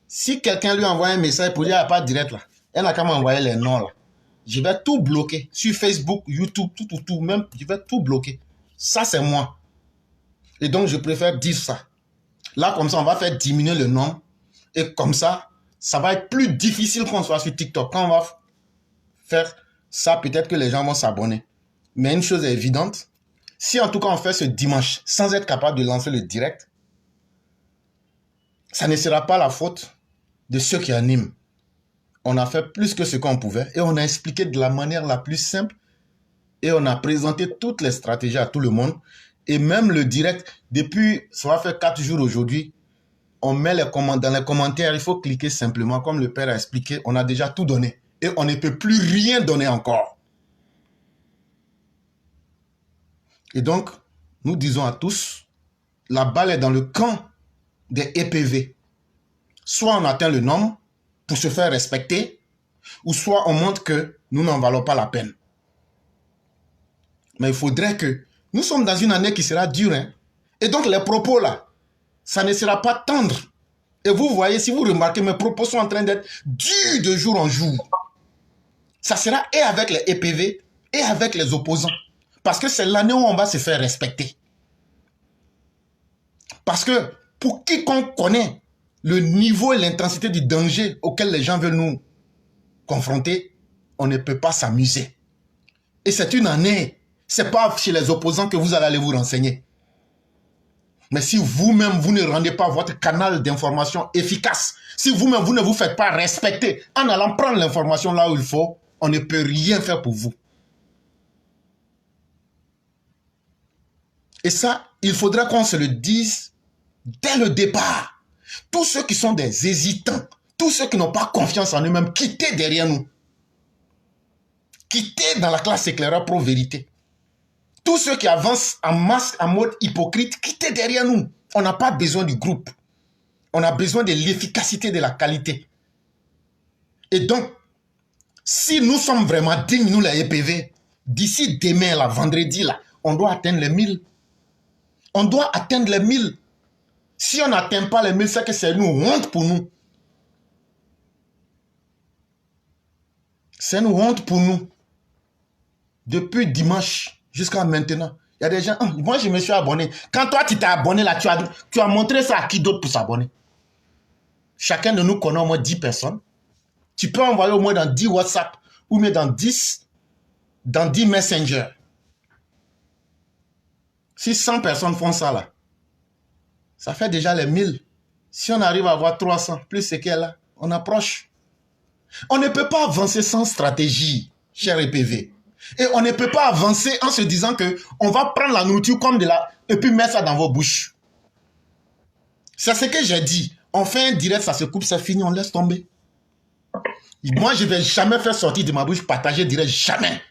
Si quelqu'un lui envoie un message pour dire il n'y a pas de direct là, elle n'a qu'à m'envoyer les noms là. Je vais tout bloquer. Sur Facebook, YouTube, tout. Même, je vais tout bloquer. Ça, c'est moi. Et donc, je préfère dire ça. Là, comme ça, on va faire diminuer le nombre. Et comme ça, ça va être plus difficile qu'on soit sur TikTok. Quand on va faire ça, peut-être que les gens vont s'abonner. Mais une chose est évidente. Si en tout cas on fait ce dimanche sans être capable de lancer le direct, ça ne sera pas la faute de ceux qui animent. On a fait plus que ce qu'on pouvait et on a expliqué de la manière la plus simple et on a présenté toutes les stratégies à tout le monde. Et même le direct, depuis, ça va faire 4 jours aujourd'hui, on met dans les commentaires, il faut cliquer simplement, comme le père a expliqué, on a déjà tout donné. Et on ne peut plus rien donner encore. Et donc, nous disons à tous, la balle est dans le camp des EPV. Soit on atteint le nombre pour se faire respecter, ou soit on montre que nous n'en valons pas la peine. Mais il faudrait que... Nous sommes dans une année qui sera dure. Hein? Et donc les propos là, ça ne sera pas tendre. Et vous voyez, si vous remarquez, mes propos sont en train d'être durs de jour en jour. Ça sera et avec les EPV et avec les opposants. Parce que c'est l'année où on va se faire respecter. Parce que pour quiconque connaît le niveau et l'intensité du danger auquel les gens veulent nous confronter, on ne peut pas s'amuser. Et c'est une année. Ce n'est pas chez les opposants que vous allez aller vous renseigner. Mais si vous-même, vous ne rendez pas votre canal d'information efficace, si vous-même, vous ne vous faites pas respecter en allant prendre l'information là où il faut, on ne peut rien faire pour vous. Et ça, il faudra qu'on se le dise dès le départ. Tous ceux qui sont des hésitants, tous ceux qui n'ont pas confiance en eux-mêmes, quittez derrière nous. Quittez dans la classe éclaireur pro-vérité. Tous ceux qui avancent en masse, en mode hypocrite, quittez derrière nous. On n'a pas besoin du groupe. On a besoin de l'efficacité, de la qualité. Et donc, si nous sommes vraiment dignes, nous les EPV, d'ici demain, là, vendredi, là, on doit atteindre les 1000. On doit atteindre les 1000. Si on n'atteint pas les 1000, c'est que c'est une honte pour nous. C'est une honte pour nous. Depuis dimanche jusqu'à maintenant, il y a des gens, moi je me suis abonné. Quand toi tu t'es abonné là, tu as montré ça à qui d'autre pour s'abonner? Chacun de nous connaît au moins 10 personnes. Tu peux envoyer au moins dans 10 WhatsApp ou même dans 10 Messenger. Si 100 personnes font ça là, ça fait déjà les 1000. Si on arrive à avoir 300, plus c'est qu'elle là, on approche. On ne peut pas avancer sans stratégie, cher EPV. Et on ne peut pas avancer en se disant que on va prendre la nourriture comme de la... et puis mettre ça dans vos bouches. C'est ce que j'ai dit. On fait un direct, ça se coupe, c'est fini, on laisse tomber. Moi, je ne vais jamais faire sortir de ma bouche, partager direct, jamais.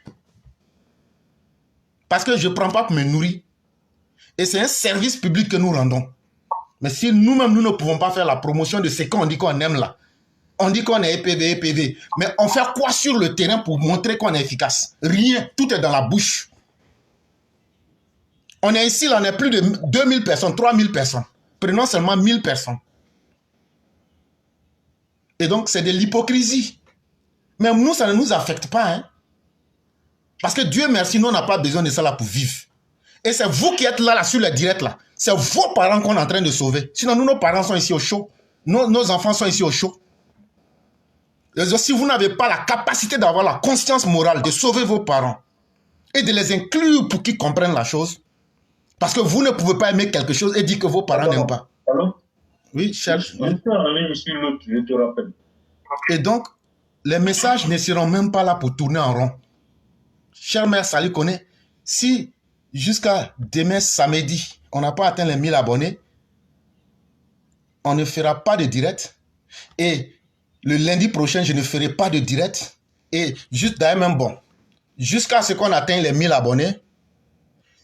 Parce que je ne prends pas pour me nourrir. Et c'est un service public que nous rendons. Mais si nous-mêmes, nous ne pouvons pas faire la promotion de ce qu'on dit qu'on aime là, on dit qu'on est EPV, mais on fait quoi sur le terrain pour montrer qu'on est efficace? Rien, tout est dans la bouche. On est ici, là, on est plus de 2000 personnes, 3000 personnes. Prenons seulement 1000 personnes. Et donc, c'est de l'hypocrisie. Mais nous, ça ne nous affecte pas. Hein? Parce que Dieu merci, nous, on n'a pas besoin de ça là pour vivre. Et c'est vous qui êtes là sur le direct là. C'est vos parents qu'on est en train de sauver. Sinon, nous, nos parents sont ici au chaud. Nos enfants sont ici au chaud. Si vous n'avez pas la capacité d'avoir la conscience morale de sauver vos parents et de les inclure pour qu'ils comprennent la chose, parce que vous ne pouvez pas aimer quelque chose et dire que vos parents n'aiment pas. Allô? Oui, cher. Je suis en ligne sur l'autre, je te rappelle. Et donc, les messages ne seront même pas là pour tourner en rond. Cher mère Sali connaît, si jusqu'à demain samedi, on n'a pas atteint les 1000 abonnés, on ne fera pas de direct. Et le lundi prochain, je ne ferai pas de direct. Et juste d'ailleurs même bon, jusqu'à ce qu'on atteigne les 1000 abonnés,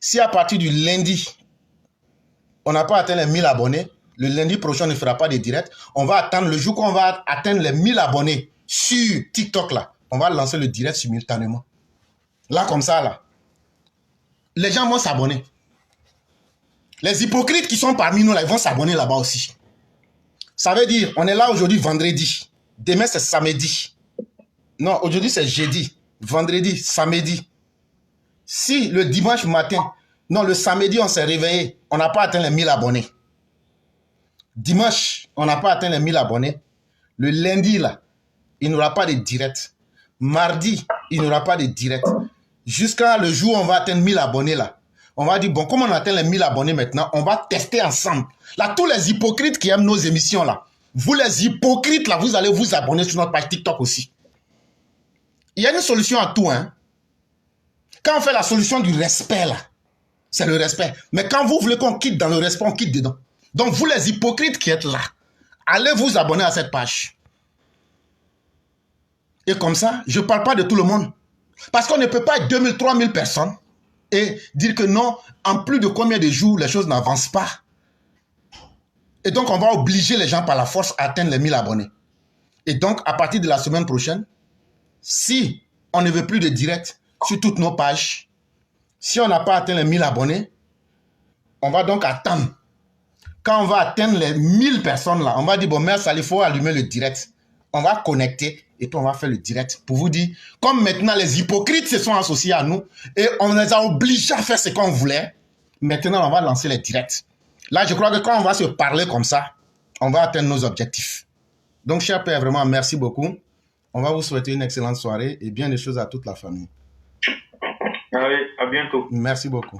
si à partir du lundi, on n'a pas atteint les 1000 abonnés, le lundi prochain, on ne fera pas de direct. On va attendre le jour qu'on va atteindre les 1000 abonnés sur TikTok là. On va lancer le direct simultanément. Là, comme ça, là. Les gens vont s'abonner. Les hypocrites qui sont parmi nous là, ils vont s'abonner là-bas aussi. Ça veut dire, on est là aujourd'hui vendredi. Demain, c'est samedi. Non, aujourd'hui, c'est jeudi. Vendredi, samedi. Si le dimanche matin, non, le samedi, on s'est réveillé, on n'a pas atteint les 1000 abonnés. Dimanche, on n'a pas atteint les 1000 abonnés. Le lundi, là, il n'y aura pas de direct. Mardi, il n'y aura pas de direct. Jusqu'à le jour où on va atteindre 1000 abonnés, là. On va dire, bon, comme on atteint les 1000 abonnés maintenant, on va tester ensemble. Là, tous les hypocrites qui aiment nos émissions, là, vous les hypocrites, là, vous allez vous abonner sur notre page TikTok aussi. Il y a une solution à tout, hein. Quand on fait la solution du respect, là, c'est le respect. Mais quand vous voulez qu'on quitte dans le respect, on quitte dedans. Donc, vous les hypocrites qui êtes là, allez vous abonner à cette page. Et comme ça, je ne parle pas de tout le monde. Parce qu'on ne peut pas être 2000, 3000 personnes et dire que non, en plus de combien de jours, les choses n'avancent pas. Et donc, on va obliger les gens par la force à atteindre les 1000 abonnés. Et donc, à partir de la semaine prochaine, si on ne veut plus de direct sur toutes nos pages, si on n'a pas atteint les 1000 abonnés, on va donc attendre. Quand on va atteindre les 1000 personnes là, on va dire, bon, merci, il faut allumer le direct. On va connecter et puis on va faire le direct pour vous dire, comme maintenant les hypocrites se sont associés à nous et on les a obligés à faire ce qu'on voulait, maintenant on va lancer les directs. Là, je crois que quand on va se parler comme ça, on va atteindre nos objectifs. Donc, cher père, vraiment, merci beaucoup. On va vous souhaiter une excellente soirée et bien des choses à toute la famille. Allez, à bientôt. Merci beaucoup.